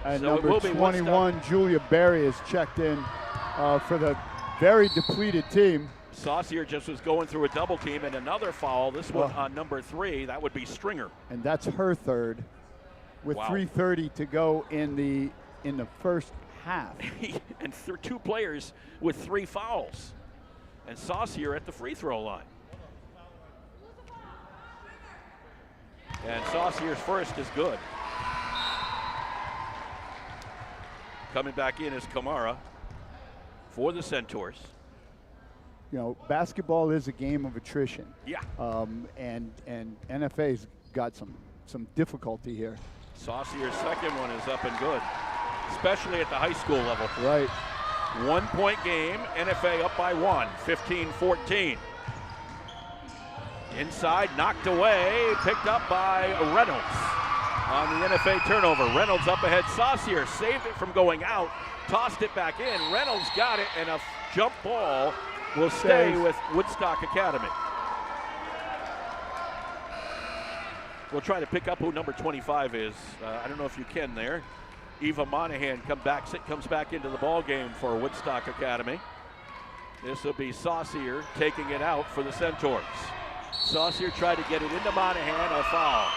And So it number will be 21, Julia Berry, is checked in for the very depleted team. Saucier just was going through a double team and another foul. This one on number 3. That would be Stringer. And that's her third with Wow. 3:30 to go in the first half. And 2 players with 3 fouls. And Saucier at the free throw line. And Saucier's first is good. Coming back in is Kamara for the Centaurs. You know, basketball is a game of attrition. Yeah. And NFA's got some difficulty here. Saucier's second one is up and good, especially at the high school level. Right. 1 point game, NFA up by 1, 15-14. Inside, knocked away, picked up by Reynolds. on the NFA turnover. Reynolds up ahead. Saucier saved it from going out. Tossed it back in. Reynolds got it, and a jump ball will stay with Woodstock Academy. We'll try to pick up who number 25 is. I don't know if you can there. Eva Monahan comes back into the ball game for Woodstock Academy. This will be Saucier taking it out for the Centaurs. Saucier tried to get it into Monahan, a foul.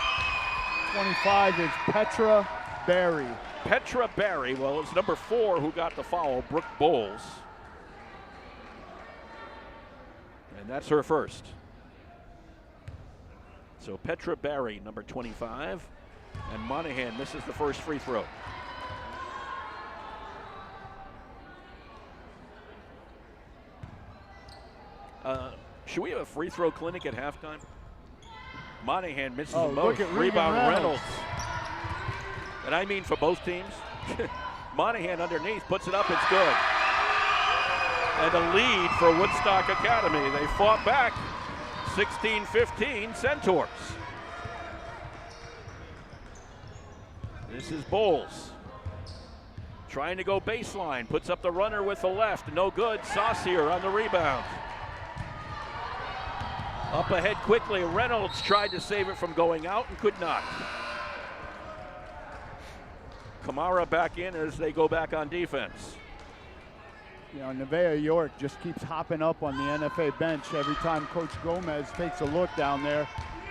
25 is Petra Barry. Petra Barry, well, it's number 4 who got the foul, Brooke Bowles. And that's her first. So Petra Barry, number 25, and Monahan misses the first free throw. Should we have a free throw clinic at halftime? Monahan misses the most. Rebound Reynolds. And I mean for both teams. Monahan underneath, puts it up, it's good. And a lead for Woodstock Academy. They fought back. 16-15 Centaurs. This is Bowles. Trying to go baseline. Puts up the runner with the left. No good. Saucier on the rebound. Up ahead quickly. Reynolds tried to save it from going out and could not. Kamara back in as they go back on defense. You know, Nevaeh York just keeps hopping up on the NFA bench every time Coach Gomez takes a look down there.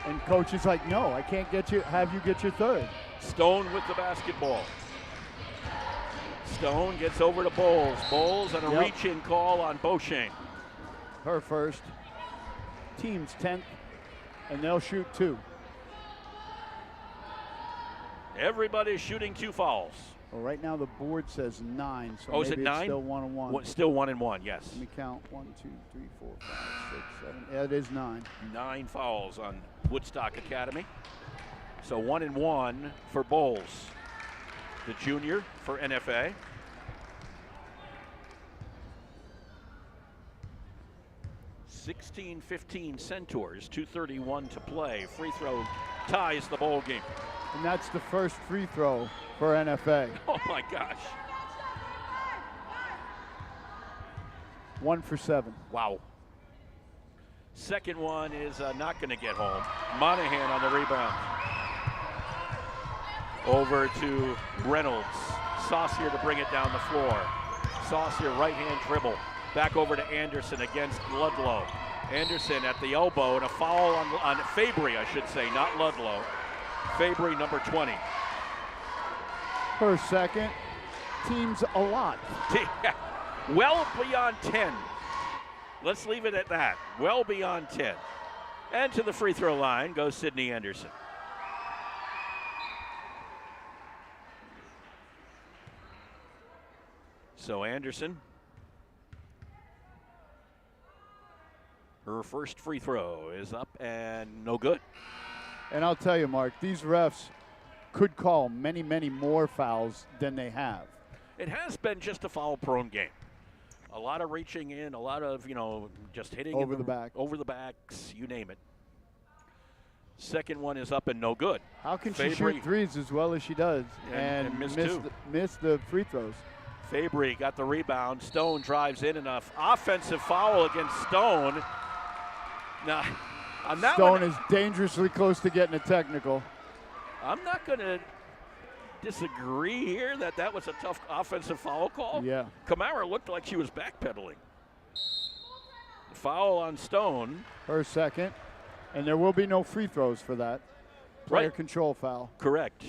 And Coach is like, no, I can't have you get your third. Stone with the basketball. Stone gets over to Bowles. Bowles and a reach-in call on Beauchene. Her first. Team's 10th, and they'll shoot 2. Everybody's shooting 2 fouls. Well, right now the board says 9, so is it 9? It's still 1 and 1. Still 1 and 1, yes. Let me count. 1, 2, 3, 4, 5, 6, 7. Yeah, it is 9. 9 fouls on Woodstock Academy. So 1 and 1 for Bowles, the junior for NFA. (16-15) Centaurs, 2:31 to play. Free throw ties the ball game. And that's the first free throw for NFA. Oh my gosh. 1 for 7. Wow. Second one is not going to get home. Monahan on the rebound. Over to Reynolds. Saucier to bring it down the floor. Saucier right-hand dribble. Back over to Anderson against Ludlow. Anderson at the elbow and a foul on Fabry, I should say, not Ludlow. Fabry, number 20. Her second. Team's a lot. Well beyond 10. Let's leave it at that. Well beyond 10. And to the free throw line goes Sydney Anderson. So Anderson, her first free throw is up and no good. And I'll tell you, Mark, these refs could call many, many more fouls than they have. It has been just a foul-prone game. A lot of reaching in, a lot of, just hitting over the back. Over the backs, you name it. Second one is up and no good. How can she shoot threes as well as she does and miss the free throws? Fabry got the rebound. Stone drives in enough. Offensive foul against Stone. Now, on that Stone is dangerously close to getting a technical. I'm not going to disagree here that was a tough offensive foul call. Yeah. Kamara looked like she was backpedaling. Foul on Stone. Her second. And there will be no free throws for that. Player control foul. Correct.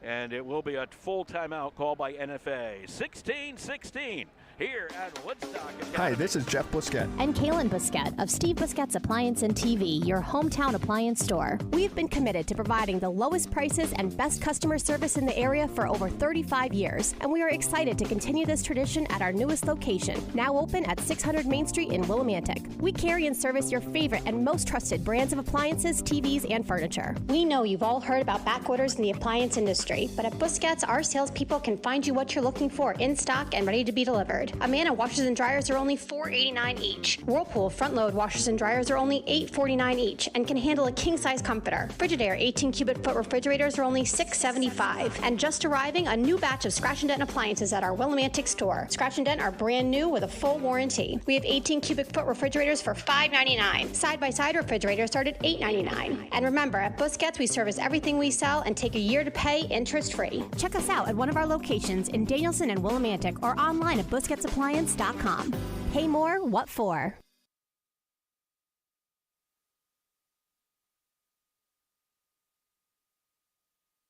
And it will be a full timeout called by NFA. 16-16 here at Woodstock Academy. Hi, this is Jeff Busquet. And Kaylin Busquet of Steve Busquet's Appliance and TV, your hometown appliance store. We've been committed to providing the lowest prices and best customer service in the area for over 35 years. And we are excited to continue this tradition at our newest location, now open at 600 Main Street in Willimantic. We carry and service your favorite and most trusted brands of appliances, TVs, and furniture. We know you've all heard about back orders in the appliance industry. industry, but at Busquets, our salespeople can find you what you're looking for in stock and ready to be delivered. Amana washers and dryers are only $4.89 each. Whirlpool front-load washers and dryers are only $8.49 each and can handle a king-size comforter. Frigidaire 18-cubic-foot refrigerators are only $6.75. And just arriving, a new batch of Scratch and Dent appliances at our Willimantic store. Scratch and Dent are brand new with a full warranty. We have 18-cubic-foot refrigerators for $5.99. Side-by-side refrigerators start at $8.99. And remember, at Busquets, we service everything we sell and take a year to pay interest-free. Check us out at one of our locations in Danielson and Willimantic or online at BusquetsAppliance.com. Pay more, what for?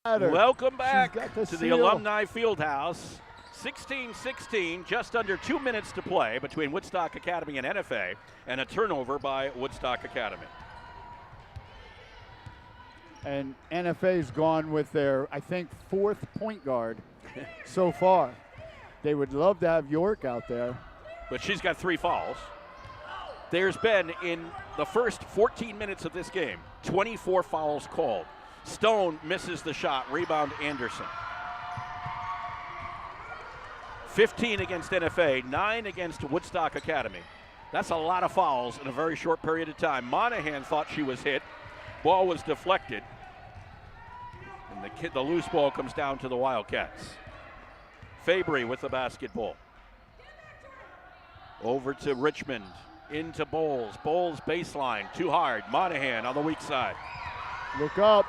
Welcome back the to the seal. Alumni Fieldhouse. 16-16, just under 2 minutes to play between Woodstock Academy and NFA, and a turnover by Woodstock Academy. And NFA's gone with their, I think, 4th point guard so far. They would love to have York out there. But she's got 3 fouls. There's been, in the first 14 minutes of this game, 24 fouls called. Stone misses the shot. Rebound Anderson. 15 against NFA, 9 against Woodstock Academy. That's a lot of fouls in a very short period of time. Monahan thought she was hit. Ball was deflected. And the loose ball comes down to the Wildcats. Fabry with the basketball. Over to Richmond. Into Bowles. Bowles baseline. Too hard. Monahan on the weak side. Look up.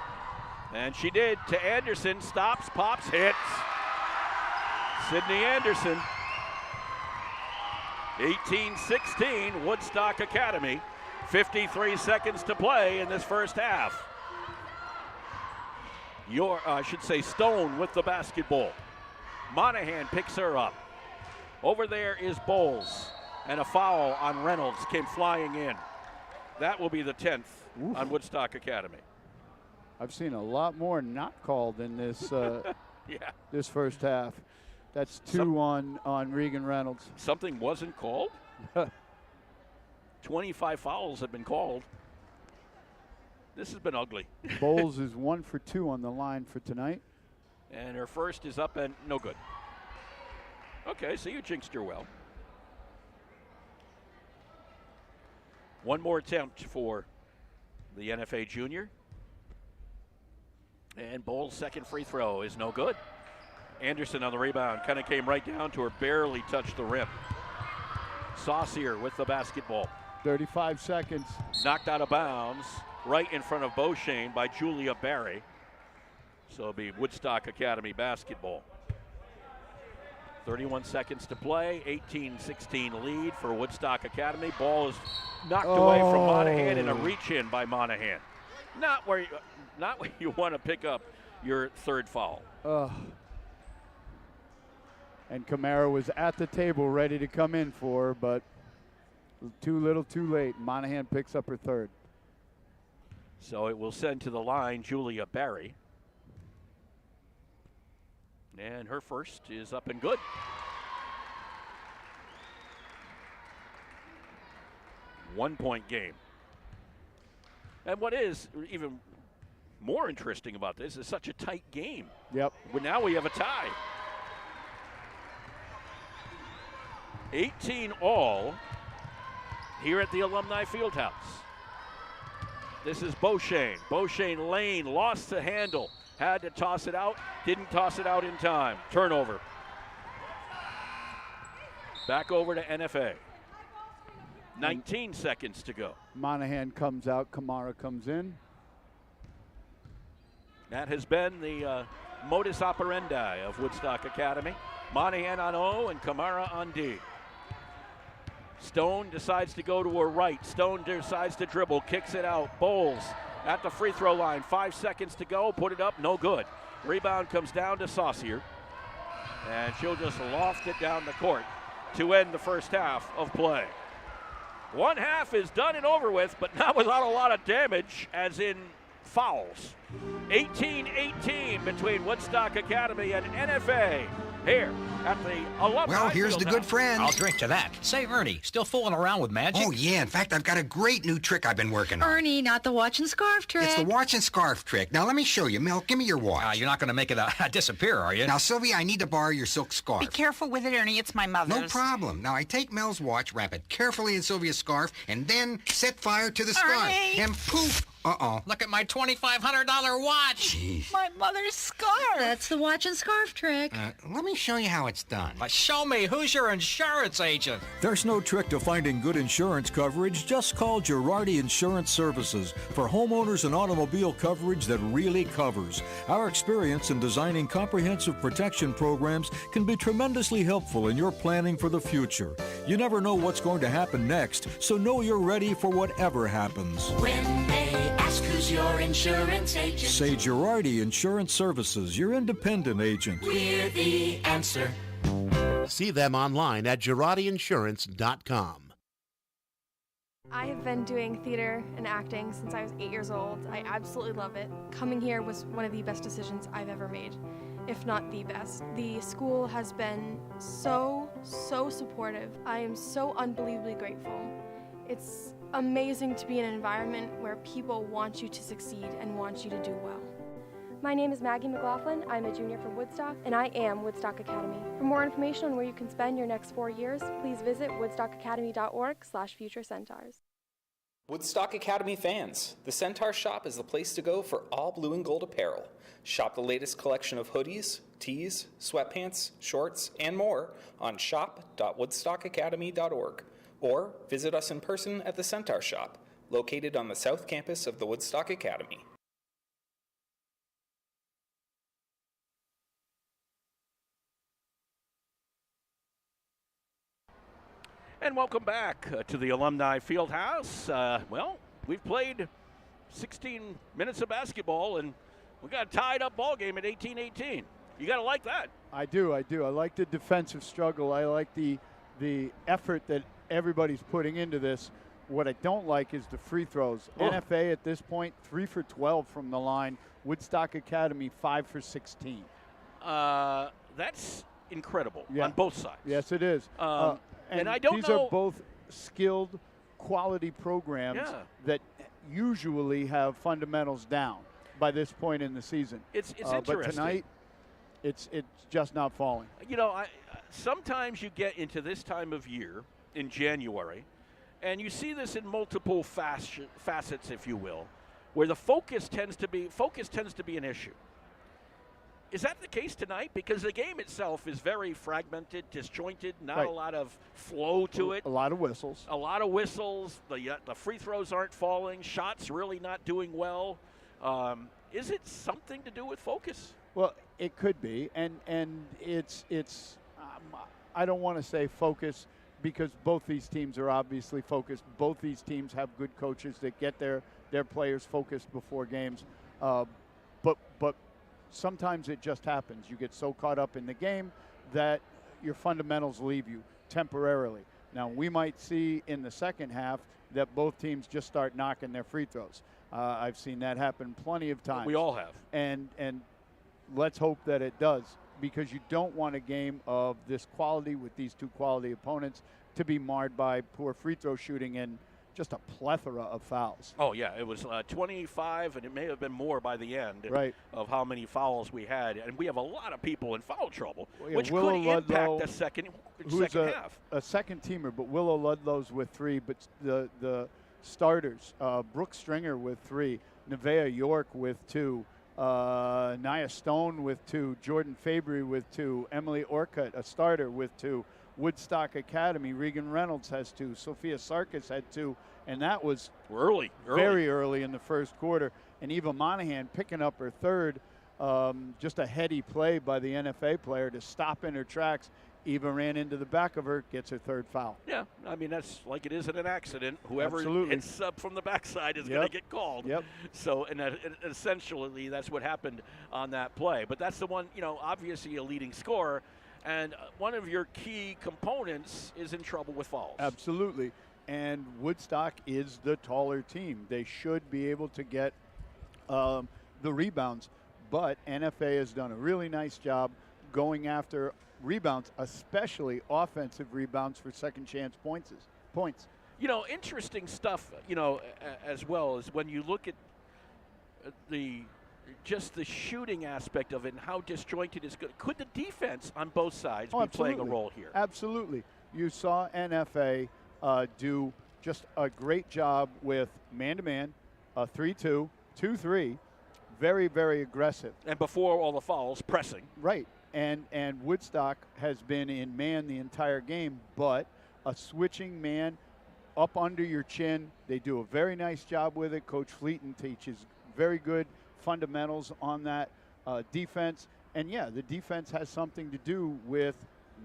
And she did to Anderson. Stops, pops, hits. Sydney Anderson. 18-16, Woodstock Academy. 53 seconds to play in this first half. Stone with the basketball. Monahan picks her up. Over there is Bowles. And a foul on Reynolds came flying in. That will be the 10th on Woodstock Academy. I've seen a lot more not called in this this first half. That's 2 on Regan Reynolds. Something wasn't called? 25 fouls have been called. This has been ugly. Bowles is 1 for 2 on the line for tonight. And her first is up and no good. Okay, so you jinxed her well. One more attempt for the NFA junior. And Bowles' second free throw is no good. Anderson on the rebound, kind of came right down to her, barely touched the rim. Saucier with the basketball. 35 seconds. Knocked out of bounds right in front of Beauchene by Julia Barry. So it'll be Woodstock Academy basketball. 31 seconds to play, 18-16 lead for Woodstock Academy. Ball is knocked away from Monahan and a reach-in by Monahan. Not where you want to pick up your third foul. And Camara was at the table ready to come in for her, but too little too late. Monahan picks up her third. So it will send to the line Julia Barry. And her first is up and good. One-point game. And what is even more interesting about this is such a tight game. Yep. But now we have a tie. 18 all here at the Alumni Fieldhouse. This is Beauchene. Beauchene Lane lost the handle. Had to toss it out. Didn't toss it out in time. Turnover. Back over to NFA. 19 seconds to go. Monahan comes out. Kamara comes in. That has been the modus operandi of Woodstock Academy. Monahan on O and Kamara on D. Stone decides to go to her right. Stone decides to dribble, kicks it out. Bowles at the free throw line. 5 seconds to go. Put it up, no good. Rebound comes down to Saucier. And she'll just loft it down the court to end the first half of play. One half is done and over with, but not without a lot of damage, as in fouls. 18-18 between Woodstock Academy and NFA. here at the Alumni Well, here's the good Fieldhouse. friend. I'll drink to that. Say, Ernie, still fooling around with magic? Oh, yeah. In fact, I've got a great new trick I've been working on. Ernie, not the watch and scarf trick. It's the watch and scarf trick. Now, let me show you. Mel, give me your watch. You're not going to make it disappear, are you? Now, Sylvia, I need to borrow your silk scarf. Be careful with it, Ernie. It's my mother's. No problem. Now, I take Mel's watch, wrap it carefully in Sylvia's scarf, and then set fire to the scarf. Ernie! And poof! Uh-oh. Look at my $2,500 watch. Jeez. My mother's scarf. That's the watch and scarf trick. Let me show you how it's done. Show me. Who's your insurance agent? There's no trick to finding good insurance coverage. Just call Girardi Insurance Services for homeowners and automobile coverage that really covers. Our experience in designing comprehensive protection programs can be tremendously helpful in your planning for the future. You never know what's going to happen next, so know you're ready for whatever happens. When they ask who's your insurance agent, Say Girardi Insurance Services, your independent agent. we're the answer. See them online at GirardiInsurance.com. I have been doing theater and acting since I was 8 years old. I absolutely love it. Coming here was one of the best decisions I've ever made, if not the best. The school has been so supportive. I am so unbelievably grateful. It's amazing to be in an environment where people want you to succeed and want you to do well. My name is Maggie McLaughlin. I'm a junior from Woodstock, and I am Woodstock Academy. For more information on where you can spend your next 4 years, please visit woodstockacademy.org/future-centaurs. Woodstock Academy fans, the Centaur Shop is the place to go for all blue and gold apparel. Shop the latest collection of hoodies, tees, sweatpants, shorts, and more on shop.woodstockacademy.org, or visit us in person at the Centaur Shop, located on the south campus of the Woodstock Academy. And welcome back to the Alumni Fieldhouse. Well, we've played 16 minutes of basketball, and we got a tied-up ball game at 18-18. You got to like that. I do. I like the defensive struggle. I like the effort that everybody's putting into this. What I don't like is the free throws. Oh. NFA at this point, 3 for 12 from the line. Woodstock Academy, 5 for 16. That's incredible Yeah. on both sides. Yes, it is. And I don't these know. are both skilled, quality programs that usually have fundamentals down by this point in the season. It's But interesting. tonight, it's just not falling. You know, sometimes you get into this time of year in January, and you see this in multiple facets, if you will, where the focus tends to be an issue. Is that the case tonight? Because the game itself is very fragmented, disjointed, not Right. a lot of flow to it. A lot of whistles. A lot of whistles. The free throws aren't falling. Shots really not doing well. Is it something to do with focus? Well, it could be, and it's I don't want to say focus because both these teams are obviously focused. Both these teams have good coaches that get their players focused before games, but sometimes it just happens. You get so caught up in the game that your fundamentals leave you temporarily. Now, we might see in the second half that both teams just start knocking their free throws. I've seen that happen plenty of times. We all have. And let's hope that it does, because you don't want a game of this quality with these two quality opponents to be marred by poor free throw shooting and just a plethora of fouls. Oh, yeah. It was 25, and it may have been more by the end of how many fouls we had. And we have a lot of people in foul trouble, which Willow could Ludlow, impact the second half. A second teamer, but Willow Ludlow's with 3, but the starters, Brooke Stringer with 3, Nevaeh York with 2, Nia Stone with 2, Jordan Fabry with 2, Emily Orcutt, a starter, with 2, Woodstock Academy, Regan Reynolds has 2, Sophia Sarkis had 2, and that was very early in the first quarter. And Eva Monahan picking up her third, just a heady play by the NFA player to stop in her tracks. Eva ran into the back of her, gets her third foul. Yeah, I mean, that's like it is in an accident. Whoever Absolutely. hits up from the backside is going to get called. Yep. So, and essentially, that's what happened on that play. But that's the one, obviously a leading scorer. And one of your key components is in trouble with fouls. Absolutely. And Woodstock is the taller team. They should be able to get the rebounds. But NFA has done a really nice job going after rebounds, especially offensive rebounds for second chance points. You know, interesting stuff, as well as when you look at the shooting aspect of it and how disjointed it's good. Could the defense on both sides be playing a role here? Absolutely. You saw NFA do just a great job with man-to-man, 3-2, 2-3, very, very aggressive. And before all the fouls, pressing. Right. And Woodstock has been in man the entire game, but a switching man up under your chin. They do a very nice job with it. Coach Fleeton teaches very good fundamentals on that defense. And, yeah, the defense has something to do with,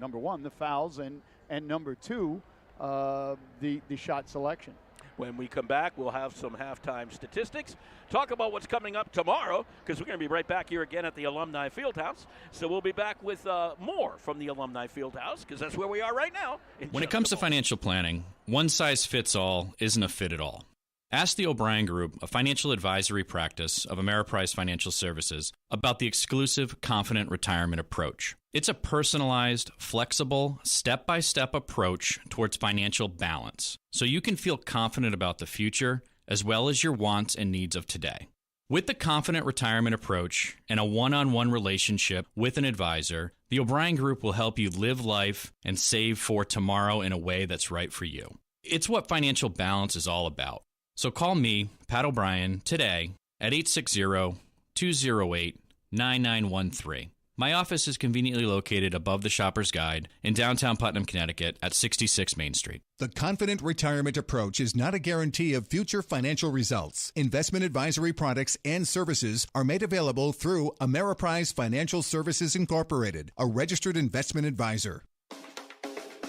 number one, the fouls, and number two, the shot selection. When we come back, we'll have some halftime statistics, talk about what's coming up tomorrow, because we're going to be right back here again at the Alumni Fieldhouse. So we'll be back with more from the Alumni Fieldhouse, because that's where we are right now. When it comes to financial planning, one size fits all isn't a fit at all. Ask the O'Brien Group, a financial advisory practice of Ameriprise Financial Services, about the exclusive Confident Retirement approach. It's a personalized, flexible, step-by-step approach towards financial balance, so you can feel confident about the future as well as your wants and needs of today. With the Confident Retirement approach and a one-on-one relationship with an advisor, the O'Brien Group will help you live life and save for tomorrow in a way that's right for you. It's what financial balance is all about. So call me, Pat O'Brien, today at 860-208-9913. My office is conveniently located above the Shopper's Guide in downtown Putnam, Connecticut at 66 Main Street. The Confident Retirement approach is not a guarantee of future financial results. Investment advisory products and services are made available through Ameriprise Financial Services Incorporated, a registered investment advisor.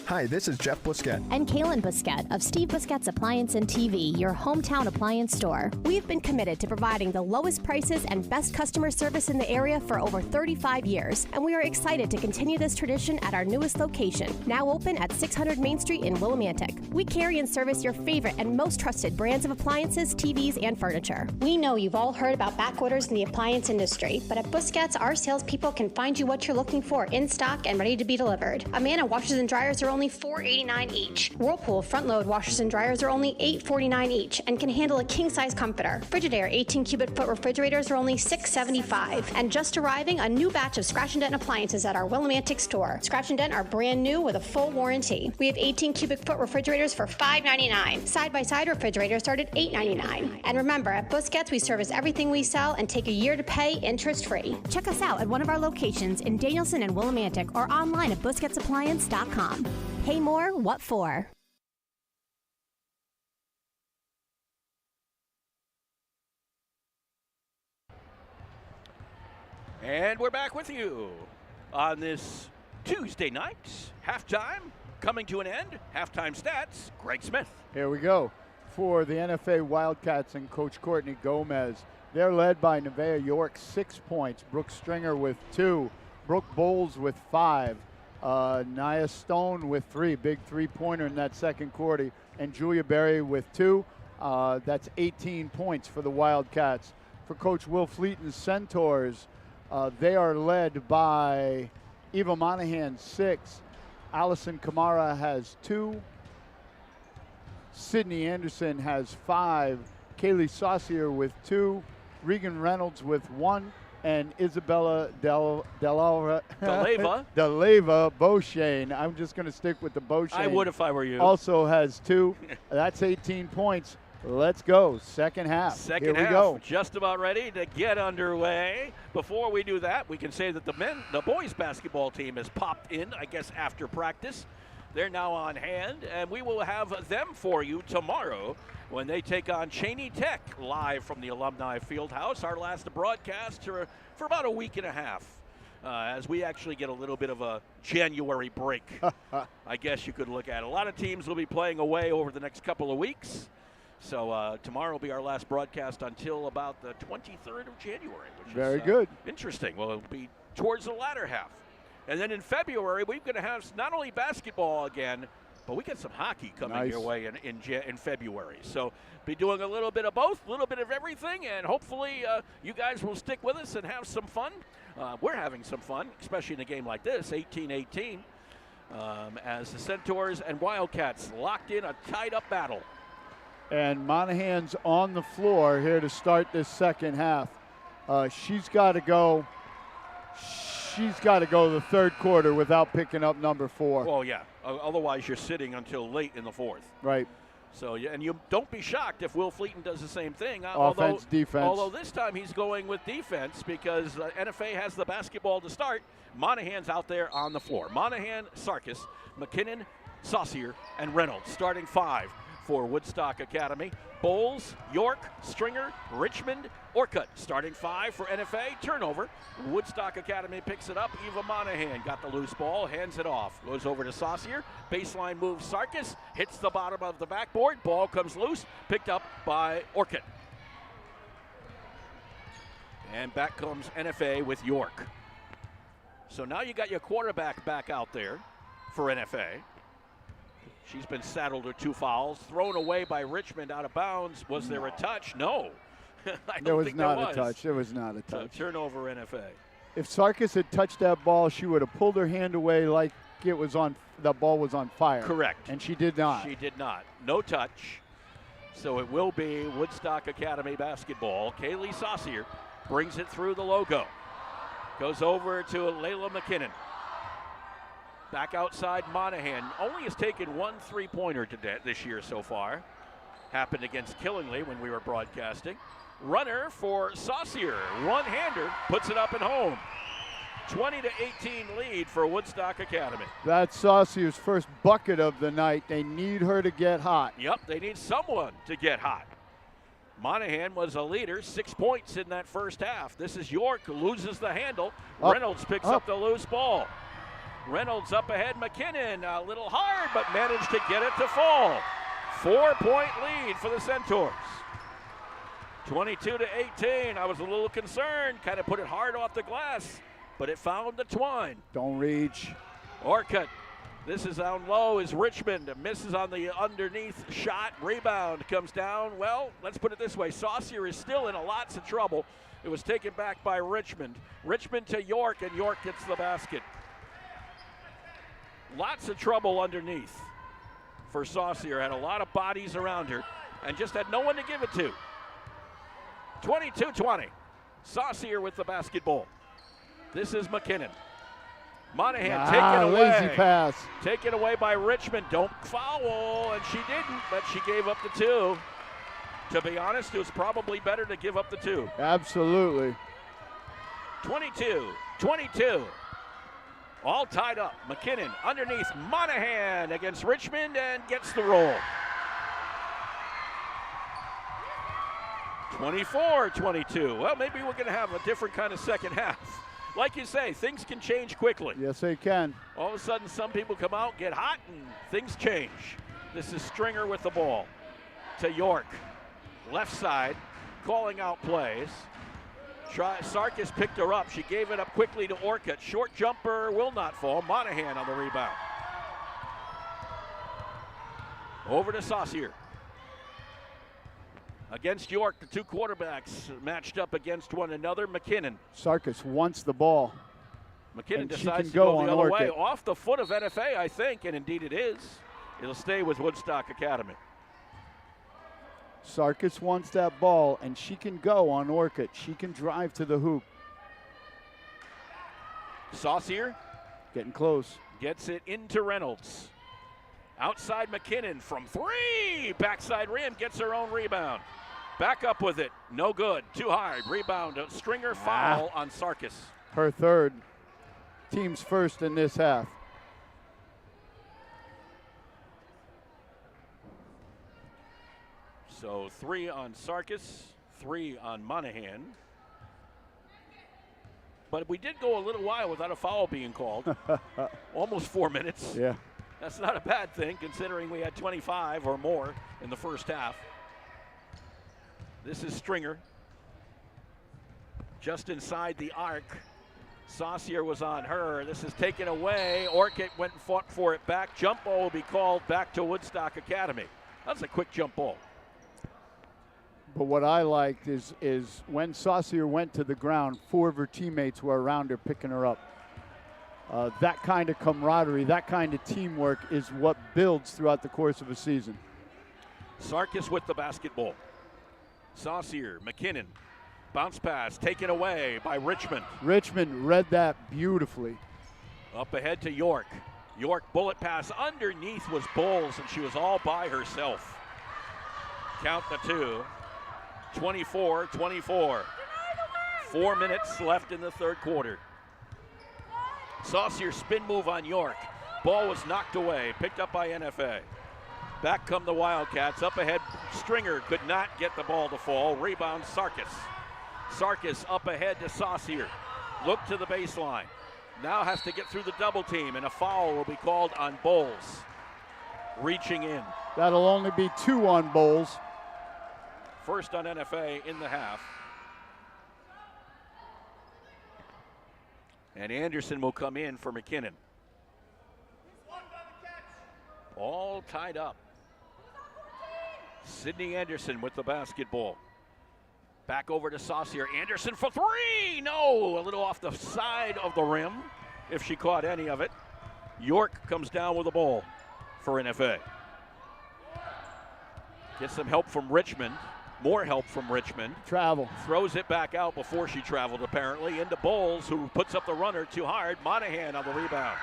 Hi, this is Jeff Busquet. And Kaylin Busquet of Steve Busquet's Appliance and TV, your hometown appliance store. We've been committed to providing the lowest prices and best customer service in the area for over 35 years, and we are excited to continue this tradition at our newest location, now open at 600 Main Street in Willimantic. We carry and service your favorite and most trusted brands of appliances, TVs, and furniture. We know you've all heard about back orders in the appliance industry, but at Busquet's, our salespeople can find you what you're looking for in stock and ready to be delivered. Amana washers and dryers are only $4.89 each. Whirlpool front-load washers and dryers are only $8.49 each and can handle a king-size comforter. Frigidaire 18-cubic-foot refrigerators are only $6.75. And just arriving, a new batch of Scratch and Dent appliances at our Willimantic store. Scratch and Dent are brand new with a full warranty. We have 18-cubic-foot refrigerators for $5.99. Side-by-side refrigerators start at $8.99. And remember, at Busquet's, we service everything we sell and take a year to pay interest-free. Check us out at one of our locations in Danielson and Willimantic or online at busquetsappliance.com. Pay more, what for? And we're back with you on this Tuesday night. Halftime coming to an end. Halftime stats, Greg Smith. Here we go. For the NFA Wildcats and Coach Courtney Gomez, they're led by Nevaeh York, 6 points. Brooke Stringer with 2. Brooke Bowles with 5. Nia Stone with 3, big three-pointer in that second quarter, and Julia Berry with 2. That's 18 points for the Wildcats. For Coach Will Fleeton's Centaurs, they are led by Eva Monahan, 6. Allison Kamara has 2. Sydney Anderson has 5. Kaylee Saucier with 2. Regan Reynolds with 1. And Isabella Delava Beauchene. I'm just going to stick with the Beauchene. I would if I were you. Also has 2. That's 18 points. Let's go. Second half. Second Here half, we go. just about ready to get underway. Before we do that, we can say that the boys basketball team has popped in, I guess, after practice. They're now on hand, and we will have them for you tomorrow when they take on Cheney Tech live from the Alumni Fieldhouse. Our last broadcast for about a week and a half, as we actually get a little bit of a January break, I guess you could look at it. A lot of teams will be playing away over the next couple of weeks. So tomorrow will be our last broadcast until about the 23rd of January, which Very is good. Interesting. Well, it'll be towards the latter half. And then in February, we're going to have not only basketball again, but we got some hockey coming your way in February. So be doing a little bit of both, a little bit of everything, and hopefully you guys will stick with us and have some fun. we're having some fun, especially in a game like this, 18-18, as the Centaurs and Wildcats locked in a tied-up battle. And Monahan's on the floor here to start this second half. She's got to go. She's got to go the third quarter without picking up number 4. Well, yeah. Otherwise, you're sitting until late in the fourth. Right. So, and you don't be shocked if Will Fleeton does the same thing. Offense, defense. Although this time he's going with defense because NFA has the basketball to start. Monahan's out there on the floor. Monahan, Sarkis, McKinnon, Saucier, and Reynolds starting 5 for Woodstock Academy. Bowles, York, Stringer, Richmond, Orcutt starting 5 for NFA. Turnover. Woodstock Academy picks it up. Eva Monahan got the loose ball, hands it off. Goes over to Saucier. Baseline move Sarkis. Hits the bottom of the backboard. Ball comes loose. Picked up by Orcutt. And back comes NFA with York. So now you got your quarterback back out there for NFA. She's been saddled with 2 fouls. Thrown away by Richmond out of bounds. Was there a touch? No. There was not a touch. There was not a touch. So turnover NFA. If Sarkis had touched that ball, she would have pulled her hand away like it was on. The ball was on fire. Correct. And she did not. She did not. No touch. So it will be Woodstock Academy basketball. Kaylee Saucier brings it through the logo. Goes over to Layla McKinnon. Back outside Monahan. Only has taken 1 3-pointer this year so far. Happened against Killingly when we were broadcasting. Runner for Saucier. One-hander puts it up and home. 20-18 lead for Woodstock Academy. That's Saucier's first bucket of the night. They need her to get hot. Yep, they need someone to get hot. Monahan was a leader, 6 points in that first half. This is York, who loses the handle. Reynolds picks up the loose ball. Reynolds up ahead, McKinnon, a little hard, but managed to get it to fall. 4-point lead for the Centaurs. 22-18, I was a little concerned, kind of put it hard off the glass, but it found the twine. Don't reach. Orcutt, this is down low, is Richmond, misses on the underneath shot, rebound comes down. Well, let's put it this way, Saucier is still in lots of trouble. It was taken back by Richmond. Richmond to York, and York gets the basket. Lots of trouble underneath for Saucier. Had a lot of bodies around her and just had no one to give it to. 22-20. Saucier with the basketball. This is McKinnon. Monahan taken away. Lazy pass. Taken away by Richmond. Don't foul, and she didn't, but she gave up the 2. To be honest, it was probably better to give up the 2. Absolutely. 22-22. All tied up. McKinnon underneath Monahan against Richmond and gets the roll. 24-22. Well, maybe we're going to have a different kind of second half. Like you say, things can change quickly. Yes, they can. All of a sudden, some people come out, get hot, and things change. This is Stringer with the ball to York. Left side, calling out plays. Sarkis picked her up. She gave it up quickly to Orcutt. Short jumper will not fall. Monahan on the rebound. Over to Saucier. Against York, the 2 quarterbacks matched up against one another. McKinnon. Sarkis wants the ball. McKinnon decides to go the other way. Off the foot of NFA, I think, and indeed it is. It'll stay with Woodstock Academy. Sarkis wants that ball, and she can go on Orcutt. She can drive to the hoop. Saucier. Getting close. Gets it into Reynolds. Outside McKinnon from 3. Backside rim, gets her own rebound. Back up with it. No good. Too hard. Rebound. Stringer foul on Sarkis. Her third. Team's first in this half. So 3 on Sarkis, 3 on Monahan. But we did go a little while without a foul being called. Almost 4 minutes. Yeah. That's not a bad thing considering we had 25 or more in the first half. This is Stringer. Just inside the arc. Saucier was on her. This is taken away. Orcutt went and fought for it back. Jump ball will be called back to Woodstock Academy. That's a quick jump ball. But what I liked is when Saucier went to the ground, 4 of her teammates were around her picking her up. That kind of camaraderie, that kind of teamwork is what builds throughout the course of a season. Sarkis with the basketball. Saucier, McKinnon, bounce pass taken away by Richmond. Richmond read that beautifully. Up ahead to York. York bullet pass underneath was Bowles, and she was all by herself. Count the 2. 24-24. 4 minutes left in the third quarter. Saucier spin move on York. Ball was knocked away, picked up by NFA. Back come the Wildcats. Up ahead, Stringer could not get the ball to fall. Rebound, Sarkis. Sarkis up ahead to Saucier. Look to the baseline. Now has to get through the double team, and a foul will be called on Bowles. Reaching in. That'll only be 2 on Bowles. First on NFA in the half. And Anderson will come in for McKinnon. All tied up. Sydney Anderson with the basketball. Back over to Saucier. Anderson for 3. No, a little off the side of the rim, if she caught any of it. York comes down with the ball for NFA. Gets some help from Richmond. More help from Richmond. Travel. Throws it back out before she traveled, apparently, into Bowles, who puts up the runner too hard. Monahan on the rebound.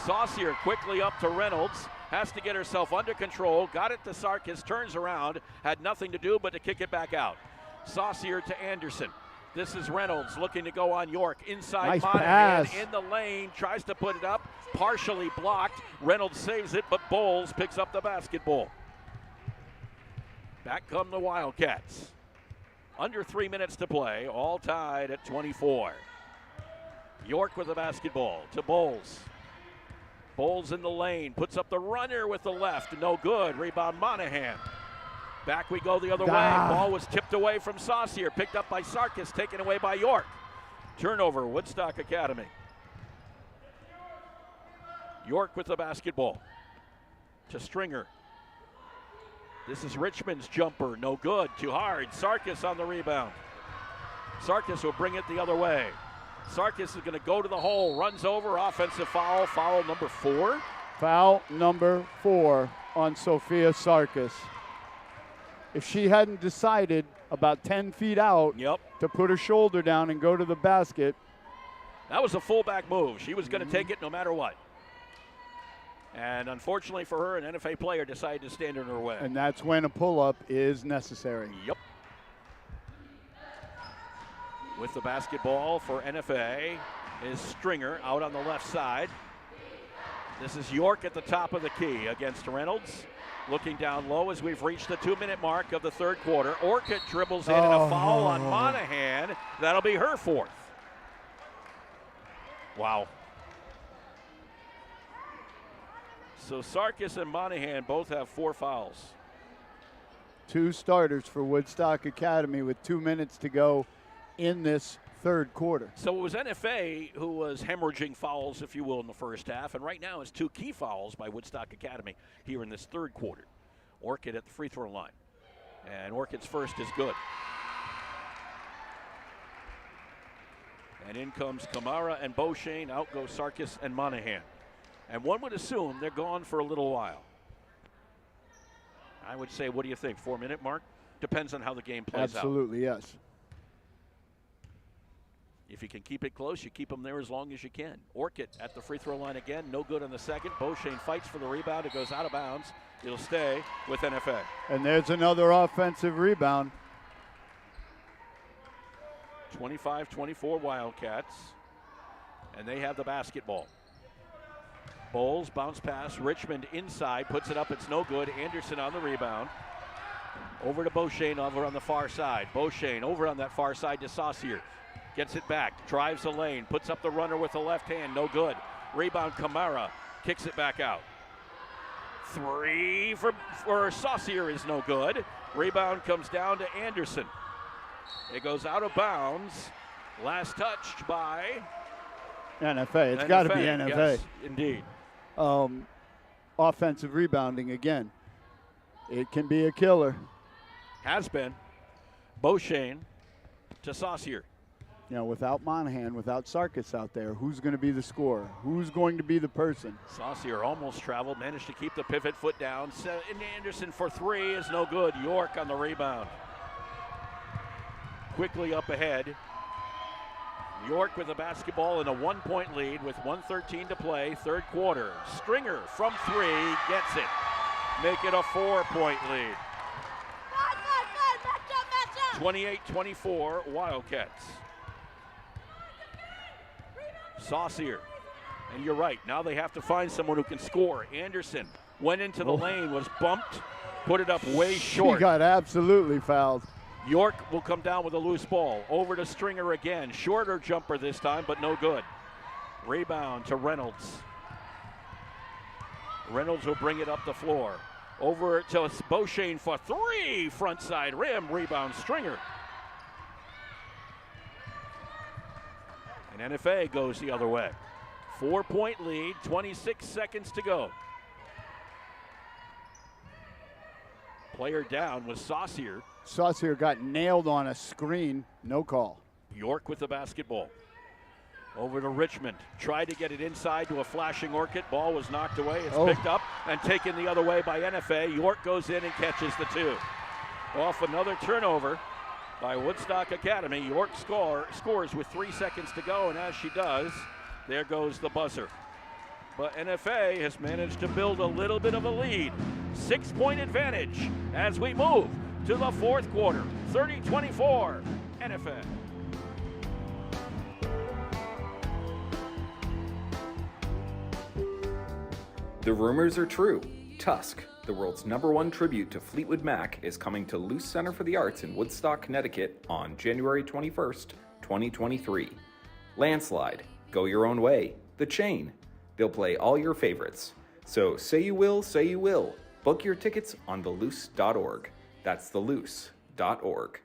Saucier quickly up to Reynolds. Has to get herself under control. Got it to Sarkis. Turns around. Had nothing to do but to kick it back out. Saucier to Anderson. This is Reynolds looking to go on York. Inside nice Monahan pass. in the lane. Tries to put it up. Partially blocked. Reynolds saves it, but Bowles picks up the basketball. Back come the Wildcats. Under 3 minutes to play. All tied at 24. York with the basketball to Bowles. Bowles in the lane, puts up the runner with the left, no good. Rebound Monahan. Back we go the other way. Ball was tipped away from Saucier, picked up by Sarkis, taken away by York. Turnover, Woodstock Academy. York with the basketball to Stringer. This is Richmond's jumper, no good, too hard. Sarkis on the rebound. Sarkis will bring it the other way. Sarkis is going to go to the hole, runs over, offensive foul, foul number 4. Foul number 4 on Sophia Sarkis. If she hadn't decided about 10 feet out to put her shoulder down and go to the basket. That was a fullback move. She was going to take it no matter what. And unfortunately for her, an NFA player decided to stand in her way. And that's when a pull-up is necessary. Yep. With the basketball for NFA is Stringer out on the left side. This is York at the top of the key against Reynolds. Looking down low as we've reached the 2-minute mark of the third quarter. Orcutt dribbles in and a foul on Monahan. That'll be her 4th. Wow. So Sarkis and Monahan both have 4 fouls. 2 starters for Woodstock Academy with 2 minutes to go in this third quarter. So it was NFA who was hemorrhaging fouls, if you will, in the first half, and right now it's 2 key fouls by Woodstock Academy here in this third quarter. Orcutt at the free throw line, and Orcutt's first is good. And in comes Kamara and Beauchene. Out goes Sarkis and Monahan. And one would assume they're gone for a little while. I would say, what do you think, 4-minute mark? Depends on how the game plays out. Absolutely, yes. If you can keep it close, you keep them there as long as you can. Orcutt at the free throw line again. No good on the second. Beauchene fights for the rebound. It goes out of bounds. It'll stay with NFA. And there's another offensive rebound. 25-24 Wildcats. And they have the basketball. Bowles, bounce pass. Richmond inside. Puts it up. It's no good. Anderson on the rebound. Over to Beauchene over on the far side. Beauchene over on that far side to Saucier. Gets it back, drives the lane, puts up the runner with the left hand, no good. Rebound Kamara, kicks it back out. 3 for Saucier is no good. Rebound comes down to Anderson. It goes out of bounds. Last touched by NFA. It's got to be NFA. Yes, indeed. Offensive rebounding again. It can be a killer. Has been. Beauchene to Saucier. You know, without Monahan, without Sarkis out there, who's going to be the scorer? Who's going to be the person? Saucier almost traveled, managed to keep the pivot foot down. And Anderson for three is no good. York on the rebound. Quickly up ahead. York with the basketball in a 1-point lead with 1:13 to play, third quarter. Stringer from three gets it. Make it a 4-point lead. 28-24 Wildcats. Saucier. And you're right, now they have to find someone who can score. Anderson went into the lane, was bumped, put it up way short. He got absolutely fouled. York will come down with a loose ball. Over to Stringer again. Shorter jumper this time, but no good. Rebound to Reynolds. Reynolds will bring it up the floor. Over to Beauchene for three. Front side rim. Rebound Stringer. And NFA goes the other way. 4-point lead, 26 seconds to go. Player down was Saucier. Saucier got nailed on a screen. No call. York with the basketball. Over to Richmond. Tried to get it inside to a flashing Orchid. Ball was knocked away. It's picked up and taken the other way by NFA. York goes in and catches the two. Off another turnover by Woodstock Academy. York scores with 3 seconds to go, and as she does, there goes the buzzer. But NFA has managed to build a little bit of a lead. 6-point advantage as we move to the fourth quarter. 30-24 NFA. The rumors are true. Tusk, the world's #1 tribute to Fleetwood Mac, is coming to Luce Center for the Arts in Woodstock, Connecticut on January 21st, 2023. Landslide, Go Your Own Way, The Chain. They'll play all your favorites. So say you will, say you will. Book your tickets on theluce.org. That's theluce.org.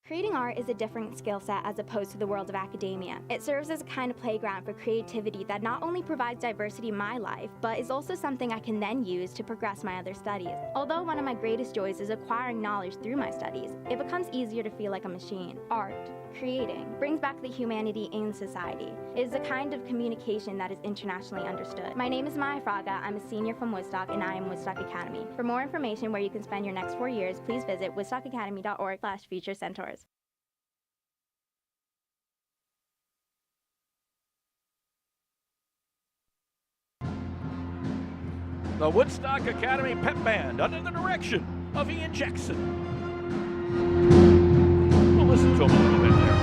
Creating art is a different skill set as opposed to the world of academia. It serves as a kind of playground for creativity that not only provides diversity in my life, but is also something I can then use to progress my other studies. Although one of my greatest joys is acquiring knowledge through my studies, it becomes easier to feel like a machine. Art, creating, brings back the humanity in society. It is a kind of communication that is internationally understood. My name is Maya Fraga. I'm a senior from Woodstock, and I am Woodstock Academy. For more information where you can spend your next 4 years, please visit woodstockacademy.org/future centaurs. The Woodstock Academy Pep Band under the direction of Ian Jackson. We'll listen to him a little bit there.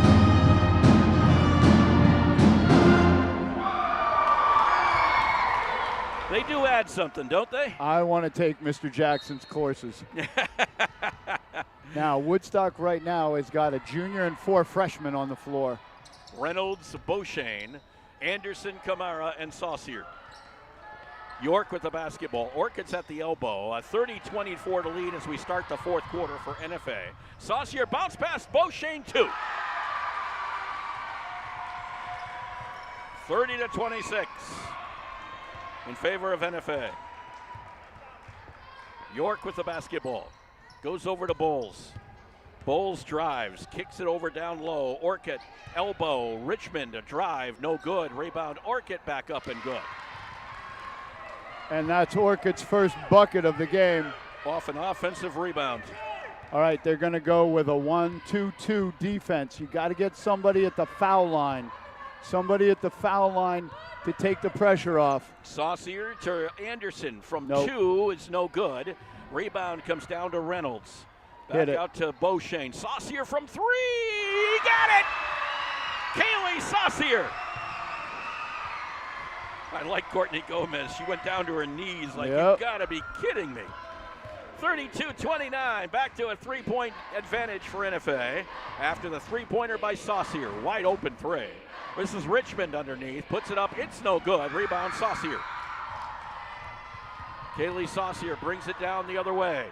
They do add something, don't they? I want to take Mr. Jackson's courses. Now, Woodstock right now has got a junior and 4 freshmen on the floor. Reynolds, Beauchene, Anderson, Kamara, and Saucier. York with the basketball. Orchid's at the elbow. A 30-24 to lead as we start the fourth quarter for NFA. Saucier bounce pass, Beauchene 2. 30-26 in favor of NFA. York with the basketball. Goes over to Bowles. Bowles drives, kicks it over down low. Orchid, elbow. Richmond, a drive, no good. Rebound, Orchid back up and good. And that's Orchid's first bucket of the game. Off an offensive rebound. All right, they're going to go with a 1-2-2 defense. You got to get somebody at the foul line. Somebody at the foul line to take the pressure off. Saucier to Anderson from 2 is no good. Rebound comes down to Reynolds. Back out to Beauchene. Saucier from 3. Got it! Kaylee Saucier. I like Courtney Gomez. She went down to her knees like, you gotta be kidding me. 32-29, back to a 3-point advantage for NFA after the 3-pointer by Saucier. Wide open 3. This is Richmond underneath, puts it up, it's no good. Rebound Saucier. Kaylee Saucier brings it down the other way.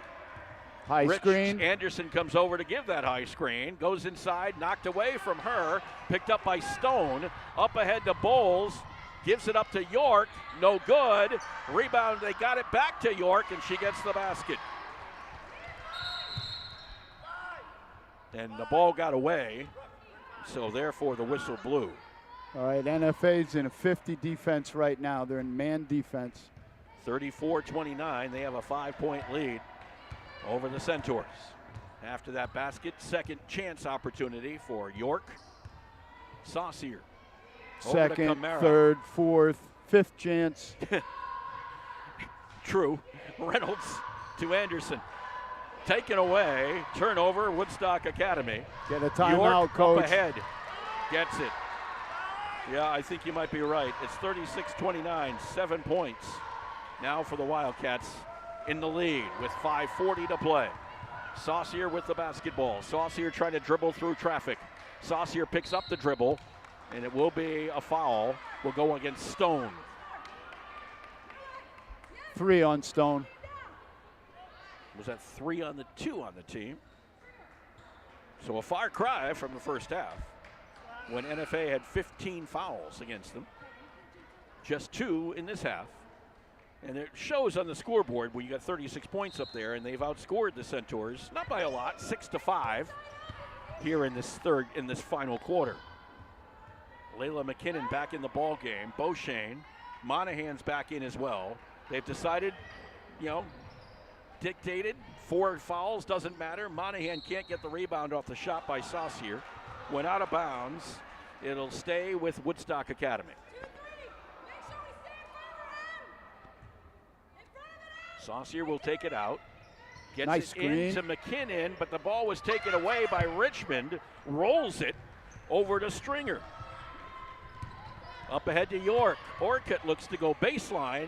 High screen. Anderson comes over to give that high screen. Goes inside, knocked away from her. Picked up by Stone. Up ahead to Bowles. Gives it up to York. No good. Rebound, they got it back to York, and she gets the basket. And the ball got away, so therefore the whistle blew. All right, NFA's in a 50 defense right now. They're in man defense. 34-29, they have a 5-point lead over the Centaurs. After that basket, second chance opportunity for York. Saucier. Second, third, fourth, fifth chance. True. Reynolds to Anderson. Taken away. Turnover, Woodstock Academy. Get a timeout, York coach. Up ahead. Gets it. Yeah, I think you might be right. It's 36-29, 7 points. Now for the Wildcats in the lead with 5:40 to play. Saucier with the basketball. Saucier trying to dribble through traffic. Saucier picks up the dribble, and it will be a foul. Will go against Stone. 3 on Stone. Was that 3 on the 2 on the team? So a far cry from the first half when NFA had 15 fouls against them. Just 2 in this half. And it shows on the scoreboard where you got 36 points up there, and they've outscored the Centaurs, not by a lot, 6-5 here in this final quarter. Layla McKinnon back in the ball game. Beauchene, Monahan's back in as well. They've decided, dictated 4 fouls, doesn't matter. Monahan can't get the rebound off the shot by Saucier. Went out of bounds. It'll stay with Woodstock Academy. Saucier will take it out. Gets nice it into McKinnon, but the ball was taken away by Richmond. Rolls it over to Stringer. Up ahead to York. Orcutt looks to go baseline.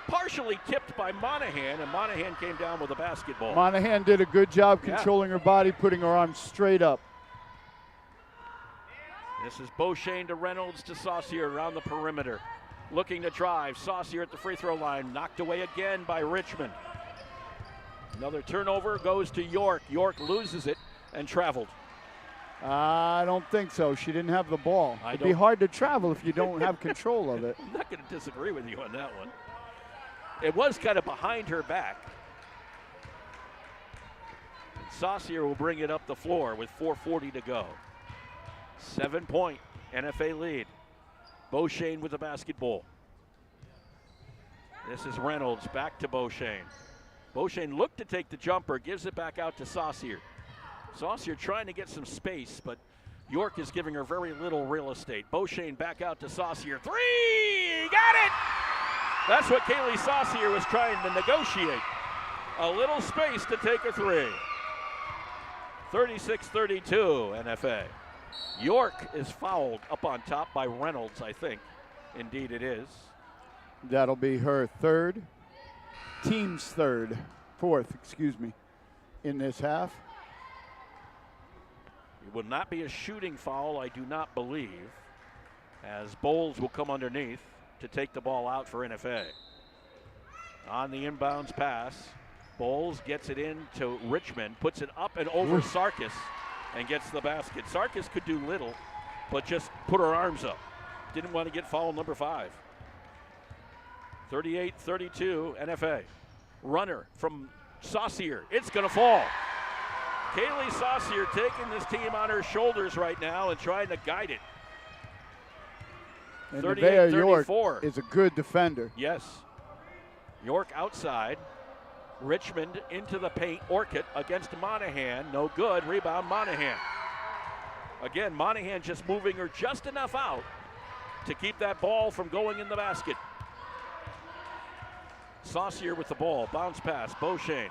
Partially tipped by Monahan, and Monahan came down with a basketball. Monahan did a good job controlling her body, putting her arms straight up. This is Beauchene to Reynolds to Saucier around the perimeter. Looking to drive. Saucier at the free throw line. Knocked away again by Richmond. Another turnover goes to York. York loses it and traveled. I don't think so. She didn't have the ball. It'd be hard to travel if you don't have control of it. I'm not going to disagree with you on that one. It was kind of behind her back. And Saucier will bring it up the floor with 4:40 to go. 7-point NFA lead. Beauchene with the basketball. This is Reynolds back to Beauchene. Beauchene looked to take the jumper, gives it back out to Saucier. Saucier trying to get some space, but York is giving her very little real estate. Beauchene back out to Saucier. 3! Got it! That's what Kaylee Saucier was trying to negotiate. A little space to take a 3. 36-32 NFA. York is fouled up on top by Reynolds, I think. Indeed it is. That'll be her team's fourth, in this half. It will not be a shooting foul, I do not believe, as Bowles will come underneath to take the ball out for NFA. On the inbounds pass, Bowles gets it into Richmond, puts it up and over Sarkis, and gets the basket. Sarkis could do little, but just put her arms up. Didn't want to get foul number 5. 38-32 NFA. Runner from Saucier. It's going to fall. Kaylee Saucier taking this team on her shoulders right now and trying to guide it. And Nevaeh York is a good defender. Yes. York outside. Richmond into the paint. Orcutt against Monahan. No good. Rebound Monahan. Again, Monahan just moving her just enough out to keep that ball from going in the basket. Saucier with the ball. Bounce pass. Beauchene.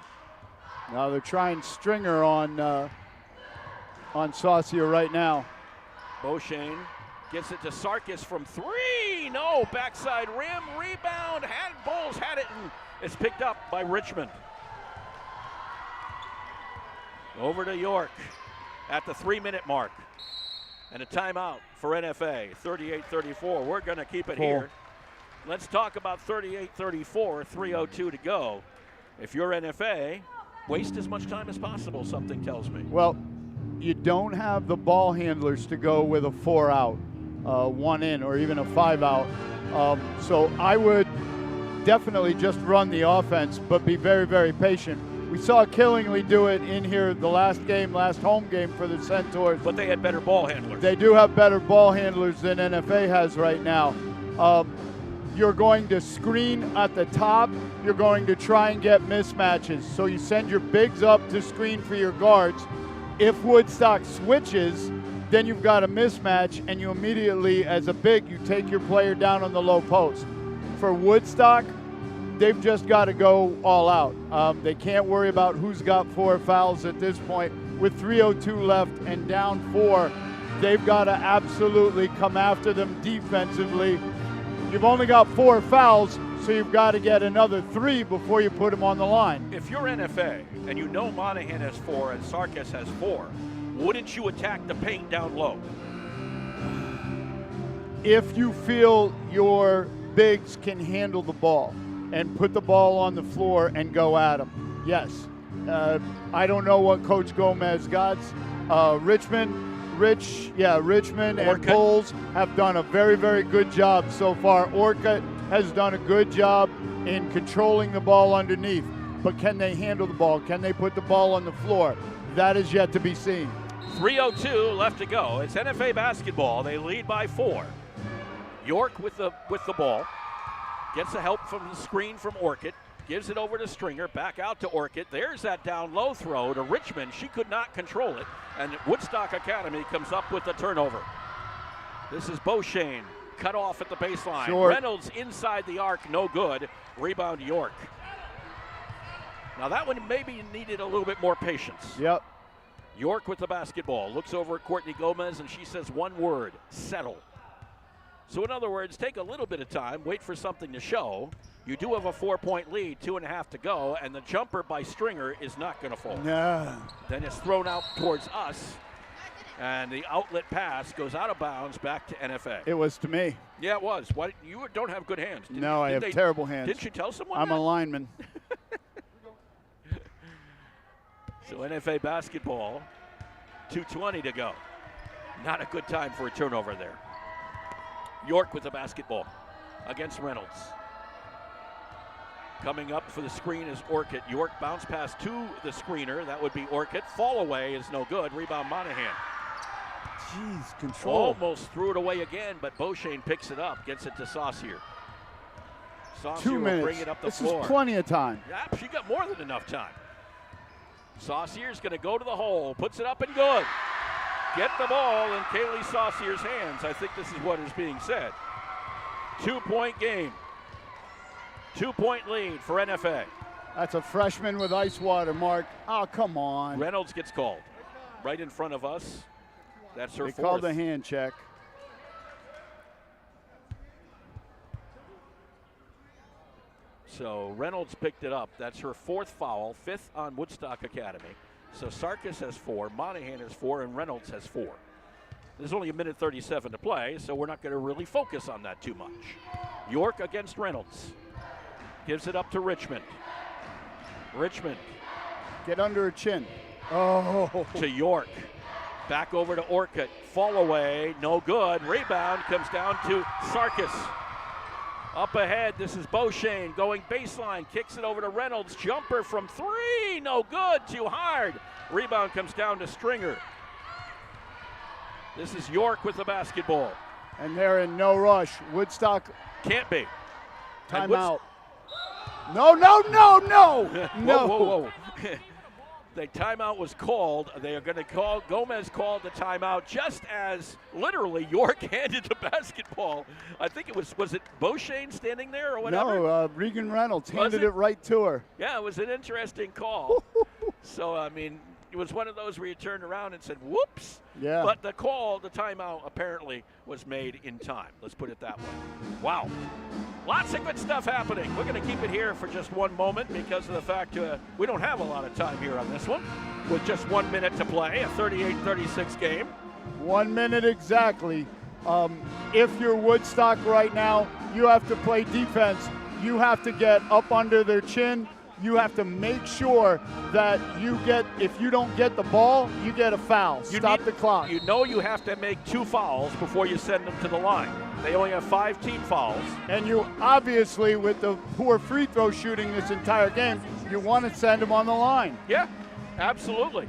Now they're trying Stringer on Saucier right now. Beauchene gets it to Sarkis from 3. No, backside rim. Rebound. Bowles had it, and it's picked up by Richmond. Over to York at the 3-minute mark. And a timeout for NFA. 38-34. We're going to keep it here. Let's talk about 38-34. 3:02 to go. If you're NFA, waste as much time as possible, something tells me. Well, you don't have the ball handlers to go with a 4-out, 1 in, or even a 5-out. So I would definitely just run the offense, but be very, very patient. We saw Killingly do it in here the last home game for the Centaurs. But they had better ball handlers. They do have better ball handlers than NFA has right now. You're going to screen at the top. You're going to try and get mismatches. So you send your bigs up to screen for your guards. If Woodstock switches, then you've got a mismatch, and you immediately, as a big, you take your player down on the low post. For Woodstock, they've just got to go all out. They can't worry about who's got 4 fouls at this point. With 3:02 left and down 4, they've got to absolutely come after them defensively. You've only got 4 fouls, so you've got to get another 3 before you put them on the line. If you're NFA and you know Monahan has 4 and Sarkis has 4, wouldn't you attack the paint down low? If you feel your bigs can handle the ball and put the ball on the floor and go at them, yes. I don't know what Coach Gomez got. Richmond and Bulls have done a very, very good job so far. Orcutt has done a good job in controlling the ball underneath. But can they handle the ball? Can they put the ball on the floor? That is yet to be seen. 3:02 left to go. It's NFA basketball. They lead by 4. York with the ball. Gets the help from the screen from Orcutt. Gives it over to Stringer. Back out to Orcutt. There's that down low throw to Richmond. She could not control it. And Woodstock Academy comes up with the turnover. This is Beauchene. Cut off at the baseline. Short. Reynolds inside the arc. No good. Rebound York. Now that one maybe needed a little bit more patience. Yep. York with the basketball. Looks over at Courtney Gomez and she says one word. Settle. So in other words, take a little bit of time. Wait for something to show. You do have a 4-point lead, 2.5 to go, and the jumper by Stringer is not going to fall. No. Then it's thrown out towards us, and the outlet pass goes out of bounds back to NFA. It was to me. Yeah, it was. What, you don't have good hands. No, I have terrible hands. Didn't you tell someone I'm that? a lineman. So NFA basketball, 2:20 to go. Not a good time for a turnover there. York with the basketball against Reynolds. Coming up for the screen is Orcutt. York bounce pass to the screener. That would be Orcutt. Fall away is no good. Rebound Monahan. Jeez, control. Almost threw it away again, but Beauchene picks it up. Gets it to Saucier. 2 minutes. Will bring it up the floor. This is plenty of time. Yeah, she got more than enough time. Saucier's going to go to the hole. Puts it up and good. Get the ball in Kaylee Saucier's hands. I think this is what is being said. 2-point game. 2-point lead for NFA. That's a freshman with ice water, Mark. Oh, come on. Reynolds gets called. Right in front of us. That's her They fourth. called a hand check. So Reynolds picked it up. That's her 4th foul, 5th on Woodstock Academy. So Sarkis has 4, Monahan has 4, and Reynolds has 4. There's only 1:37 to play, so we're not going to really focus on that too much. York against Reynolds. Gives it up to Richmond. Richmond. Get under her chin. Oh. To York. Back over to Orcutt. Fall away. No good. Rebound comes down to Sarkis. Up ahead, this is Beauchene going baseline. Kicks it over to Reynolds. Jumper from 3. No good. Too hard. Rebound comes down to Stringer. This is York with the basketball. And they're in no rush. Woodstock. Can't be. Timeout. No. Whoa, whoa, whoa. The timeout was called. They are going to call. Gomez called the timeout just as literally York handed the basketball. I think it was it Beauchene standing there or whatever? No, Regan Reynolds handed it right to her. Yeah, it was an interesting call. So, I mean, it was one of those where you turned around and said, whoops. Yeah. But the call, the timeout, apparently was made in time. Let's put it that way. Wow. Lots of good stuff happening. We're going to keep it here for just one moment because of the fact we don't have a lot of time here on this one. With just 1 minute to play, a 38-36 game. 1 minute exactly. If you're Woodstock right now, you have to play defense. You have to get up under their chin. You have to make sure that if you don't get the ball, you get a foul. Stop the clock. You know you have to make 2 fouls before you send them to the line. They only have 5 team fouls. And you obviously, with the poor free throw shooting this entire game, You want to send him on the line. Yeah, absolutely.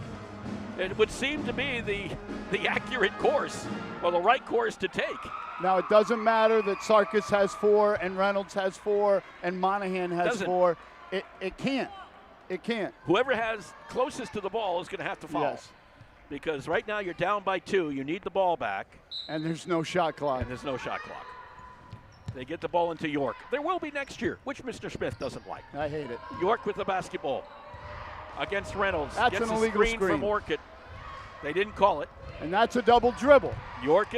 It would seem to be the accurate course, or the right course to take. Now, it doesn't matter that Sarkis has 4 and Reynolds has 4 and Monahan has 4. It can't. It can't. Whoever has closest to the ball is going to have to foul. Yes. Because right now you're down by 2. You need the ball back. And there's no shot clock. They get the ball into York. There will be next year, which Mr. Smith doesn't like. I hate it. York with the basketball against Reynolds. That's gets an a illegal screen from Orcutt. They didn't call it. And that's a double dribble. York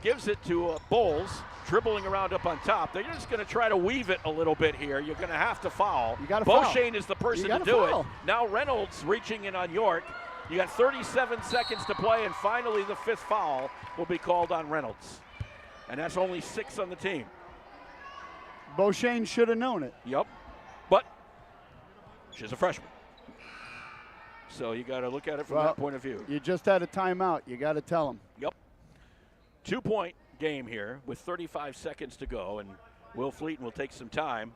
gives it to Bowles, dribbling around up on top. They're just going to try to weave it a little bit here. You're going to have to foul. You got to foul. Beauchene is the person to do it. Now Reynolds reaching in on York. You got 37 seconds to play, and finally the 5th foul will be called on Reynolds. And that's only 6 on the team. Beauchene should have known it. Yep. But she's a freshman. So you got to look at it from that point of view. You just had a timeout. You got to tell him. Yep. 2-point game here with 35 seconds to go, and Will Fleeton will take some time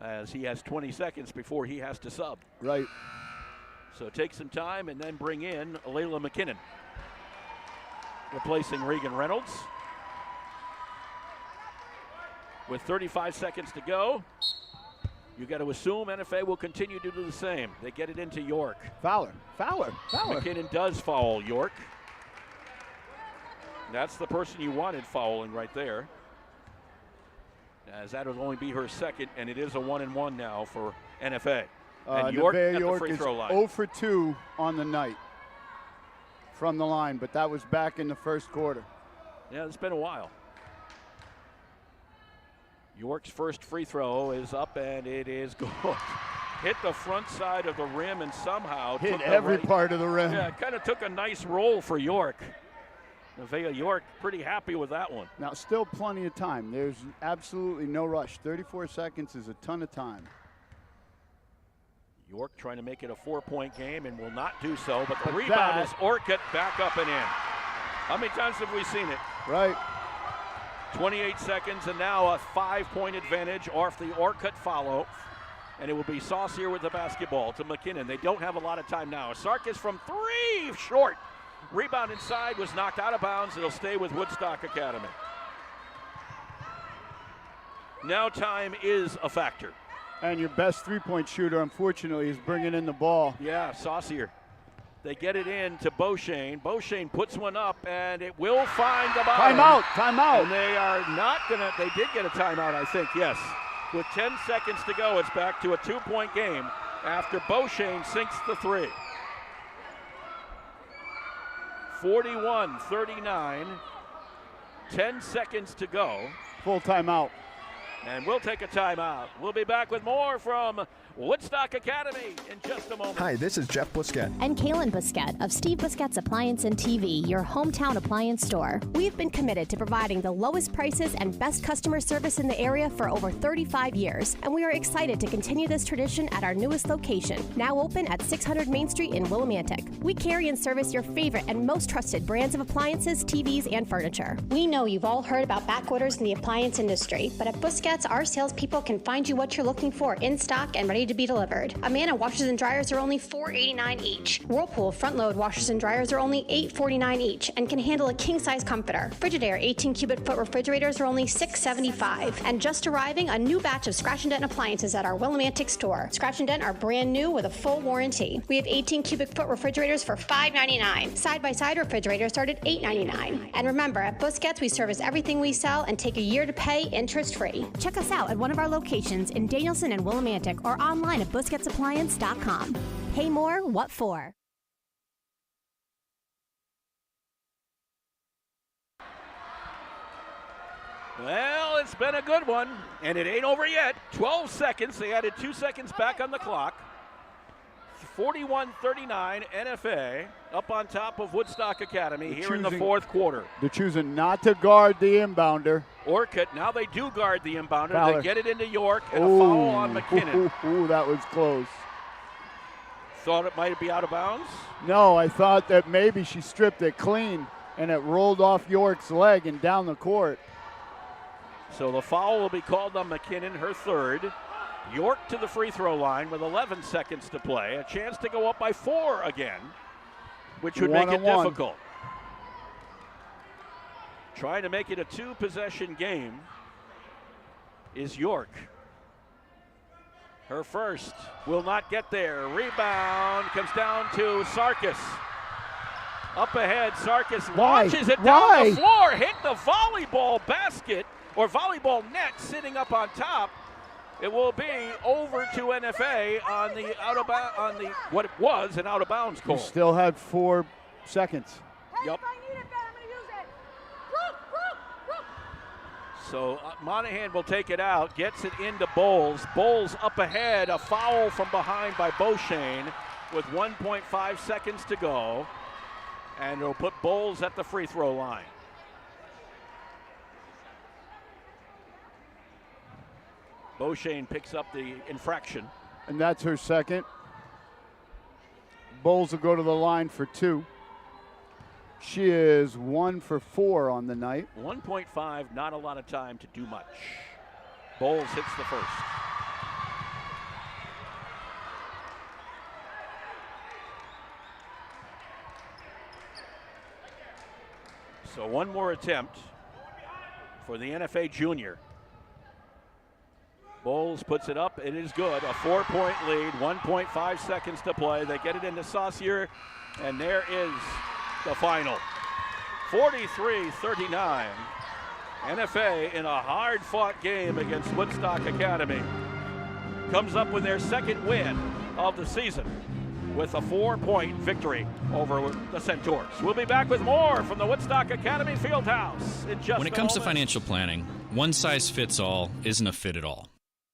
as he has 20 seconds before he has to sub. Right. So take some time and then bring in Layla McKinnon, replacing Regan Reynolds. With 35 seconds to go, you got to assume NFA will continue to do the same. They get it into York. Fowler. McKinnon does foul York. That's the person you wanted fouling right there, as that will only be her second, and it is a 1-and-1 now for NFA. And York at the free throw line. 0 for 2 on the night from the line, but that was back in the first quarter. Yeah, it's been a while. York's first free throw is up, and it is good. Hit the front side of the rim and somehow hit every part of the rim. Yeah, kind of took a nice roll for York. Nevaeh York pretty happy with that one. Now, still plenty of time. There's absolutely no rush. 34 seconds is a ton of time. York trying to make it a 4-point game and will not do so, but the rebound is Orcutt back up and in. How many times have we seen it? Right. 28 seconds, and now a 5-point advantage off the Orcutt follow. And it will be Saucier with the basketball to McKinnon. They don't have a lot of time now. Sarkis from 3, short. Rebound inside was knocked out of bounds. It'll stay with Woodstock Academy. Now time is a factor. And your best 3-point shooter, unfortunately, is bringing in the ball. Yeah, Saucier. They get it in to Beauchene. Beauchene puts one up, and it will find the bottom. Timeout. And they are not going to – they did get a timeout, I think, yes. With 10 seconds to go, it's back to a 2-point game after Beauchene sinks the 3. 41-39, 10 seconds to go. Full timeout. And we'll take a timeout. We'll be back with more from Woodstock Academy in just a moment. Hi, this is Jeff Busquet. And Kaylin Busquet of Steve Busquet's Appliance and TV, your hometown appliance store. We've been committed to providing the lowest prices and best customer service in the area for over 35 years. And we are excited to continue this tradition at our newest location, now open at 600 Main Street in Willimantic. We carry and service your favorite and most trusted brands of appliances, TVs, and furniture. We know you've all heard about back orders in the appliance industry, but at Busquets, our salespeople can find you what you're looking for in stock and ready to be delivered. Amana washers and dryers are only $4.89 each. Whirlpool front-load washers and dryers are only $8.49 each and can handle a king-size comforter. Frigidaire 18 cubic foot refrigerators are only $6.75. And just arriving, a new batch of Scratch and Dent appliances at our Willimantic store. Scratch and Dent are brand new with a full warranty. We have 18 cubic foot refrigerators for $5.99. Side-by-side refrigerators start at $8.99. And remember, at Busquets, we service everything we sell and take a year to pay interest-free. Check us out at one of our locations in Danielson and Willimantic or online at BusquetsAppliance.com. Pay more, what for? Well, it's been a good one, and it ain't over yet. 12 seconds. They added 2 seconds back on the clock. 41-39, NFA up on top of Woodstock Academy here in the fourth quarter. They're choosing not to guard the inbounder. Orcutt, now they do guard the inbounder. Fowler. They get it into York, and a foul on McKinnon. Ooh, that was close. Thought it might be out of bounds? No, I thought that maybe she stripped it clean, and it rolled off York's leg and down the court. So the foul will be called on McKinnon, her third. York to the free throw line with 11 seconds to play. A chance to go up by 4 again, which would make it difficult. Trying to make it a 2-possession game is York. Her first will not get there. Rebound comes down to Sarkis. Up ahead, Sarkis launches it down the floor, hit the volleyball basket or volleyball net sitting up on top. It will be over to NFA on the what it was an out of bounds call. You still had 4 seconds. Yep. So Monahan will take it out, gets it into Bowles. Bowles up ahead, a foul from behind by Beauchene with 1.5 seconds to go. And it'll put Bowles at the free throw line. Beauchene picks up the infraction. And that's her second. Bowles will go to the line for 2. She is 1 for 4 on the night. 1.5, not a lot of time to do much. Bowles hits the first. So one more attempt for the NFA junior. Bowles puts it up. It is good. A 4-point lead, 1.5 seconds to play. They get it into Saucier, and there is the final. 43-39. NFA in a hard-fought game against Woodstock Academy comes up with their second win of the season with a 4-point victory over the Centaurs. We'll be back with more from the Woodstock Academy Fieldhouse in just When it comes to financial planning, one size fits all isn't a fit at all.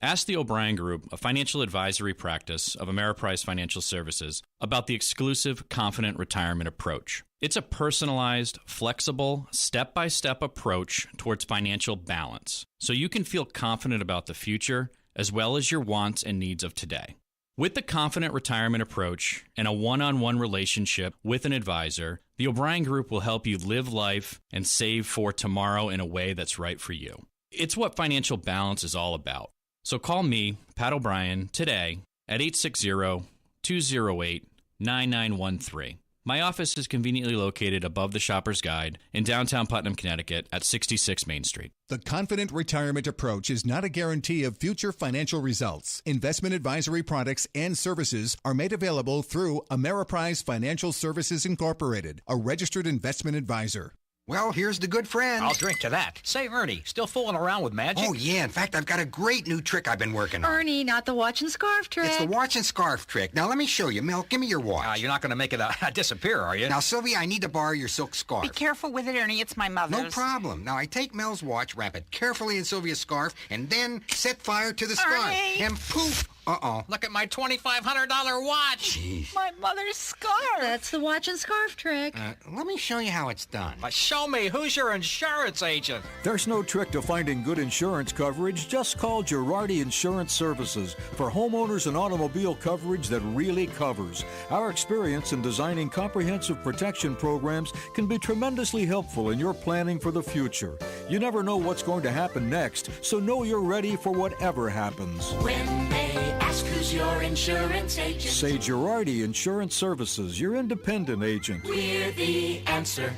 Ask the O'Brien Group, a financial advisory practice of Ameriprise Financial Services, about the exclusive Confident Retirement approach. It's a personalized, flexible, step-by-step approach towards financial balance, so you can feel confident about the future as well as your wants and needs of today. With the Confident Retirement approach and a one-on-one relationship with an advisor, the O'Brien Group will help you live life and save for tomorrow in a way that's right for you. It's what financial balance is all about. So call me, Pat O'Brien, today at 860-208-9913. My office is conveniently located above the Shopper's Guide in downtown Putnam, Connecticut at 66 Main Street. The Confident Retirement approach is not a guarantee of future financial results. Investment advisory products and services are made available through Ameriprise Financial Services Incorporated, a registered investment advisor. Well, here's the good friend. I'll drink to that. Say, Ernie, still fooling around with magic? Oh, yeah. In fact, I've got a great new trick I've been working on. Ernie, not the watch and scarf trick. It's the watch and scarf trick. Now, let me show you. Mel, give me your watch. You're not going to make it disappear, are you? Now, Sylvia, I need to borrow your silk scarf. Be careful with it, Ernie. It's my mother's. No problem. Now, I take Mel's watch, wrap it carefully in Sylvia's scarf, and then set fire to the scarf. Ernie! And poof! Uh-oh. Look at my $2,500 watch. Jeez. My mother's scarf. That's the watch and scarf trick. Let me show you how it's done. Show me. Who's your insurance agent? There's no trick to finding good insurance coverage. Just call Girardi Insurance Services for homeowners and automobile coverage that really covers. Our experience in designing comprehensive protection programs can be tremendously helpful in your planning for the future. You never know what's going to happen next, so know you're ready for whatever happens. When they ask who's your insurance agent, say Girardi Insurance Services, your independent agent. We're the answer.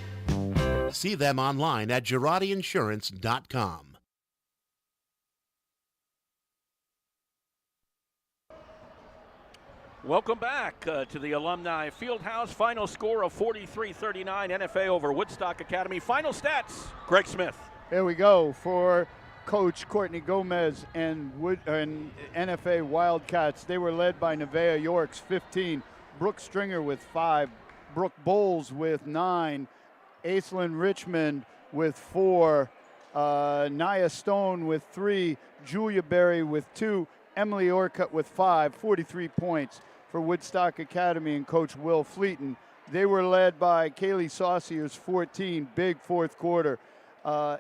See them online at GirardiInsurance.com. Welcome back to the Alumni Fieldhouse. Final score of 43-39, NFA over Woodstock Academy. Final stats, Greg Smith. Here we go for Coach Courtney Gomez and NFA Wildcats. They were led by Nevaeh Yorks, 15, Brooke Stringer with 5, Brooke Bowles with 9, Aislinn Richmond with 4, Nia Stone with 3, Julia Berry with 2, Emily Orcutt with 5, 43 points for Woodstock Academy and Coach Will Fleeton. They were led by Kaylee Saucier's 14, big fourth quarter.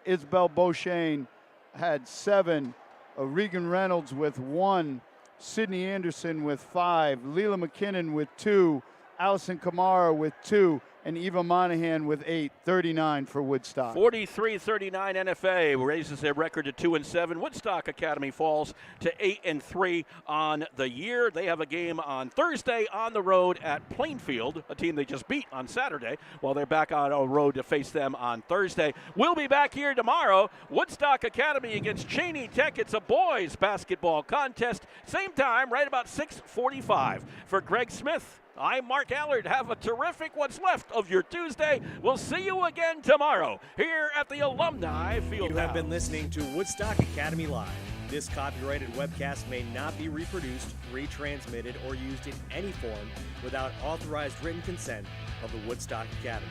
Isabel Beauchene had 7, Regan Reynolds with 1, Sydney Anderson with 5, Leela McKinnon with 2, Allison Kamara with 2, and Eva Monahan with 8, 39 for Woodstock. 43-39 NFA raises their record to 2-7. Woodstock Academy falls to 8-3 on the year. They have a game on Thursday on the road at Plainfield, a team they just beat on Saturday, while they're back on a road to face them on Thursday. We'll be back here tomorrow. Woodstock Academy against Cheney Tech. It's a boys basketball contest. Same time, right about 6:45. For Greg Smith, I'm Mark Allard. Have a terrific what's left of your Tuesday. We'll see you again tomorrow here at the Alumni Field. You have been listening to Woodstock Academy Live. This copyrighted webcast may not be reproduced, retransmitted, or used in any form without authorized written consent of the Woodstock Academy.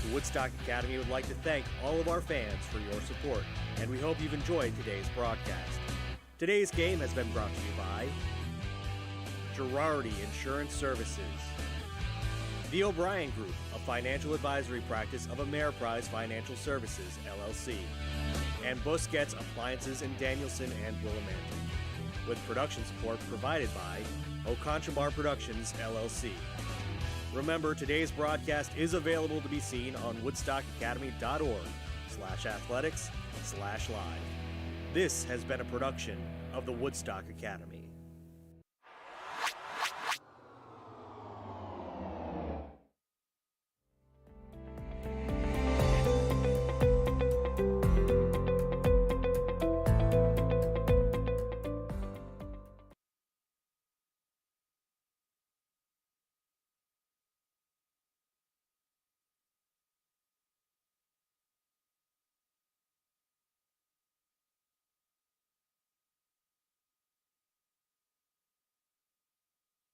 The Woodstock Academy would like to thank all of our fans for your support, and we hope you've enjoyed today's broadcast. Today's game has been brought to you by Girardi Insurance Services, The O'Brien Group, a financial advisory practice of Ameriprise Financial Services, LLC, and Busquets Appliances in Danielson and Willimantic, with production support provided by O'Contrabar Productions, LLC. Remember, today's broadcast is available to be seen on woodstockacademy.org/athletics/live. This has been a production of the Woodstock Academy.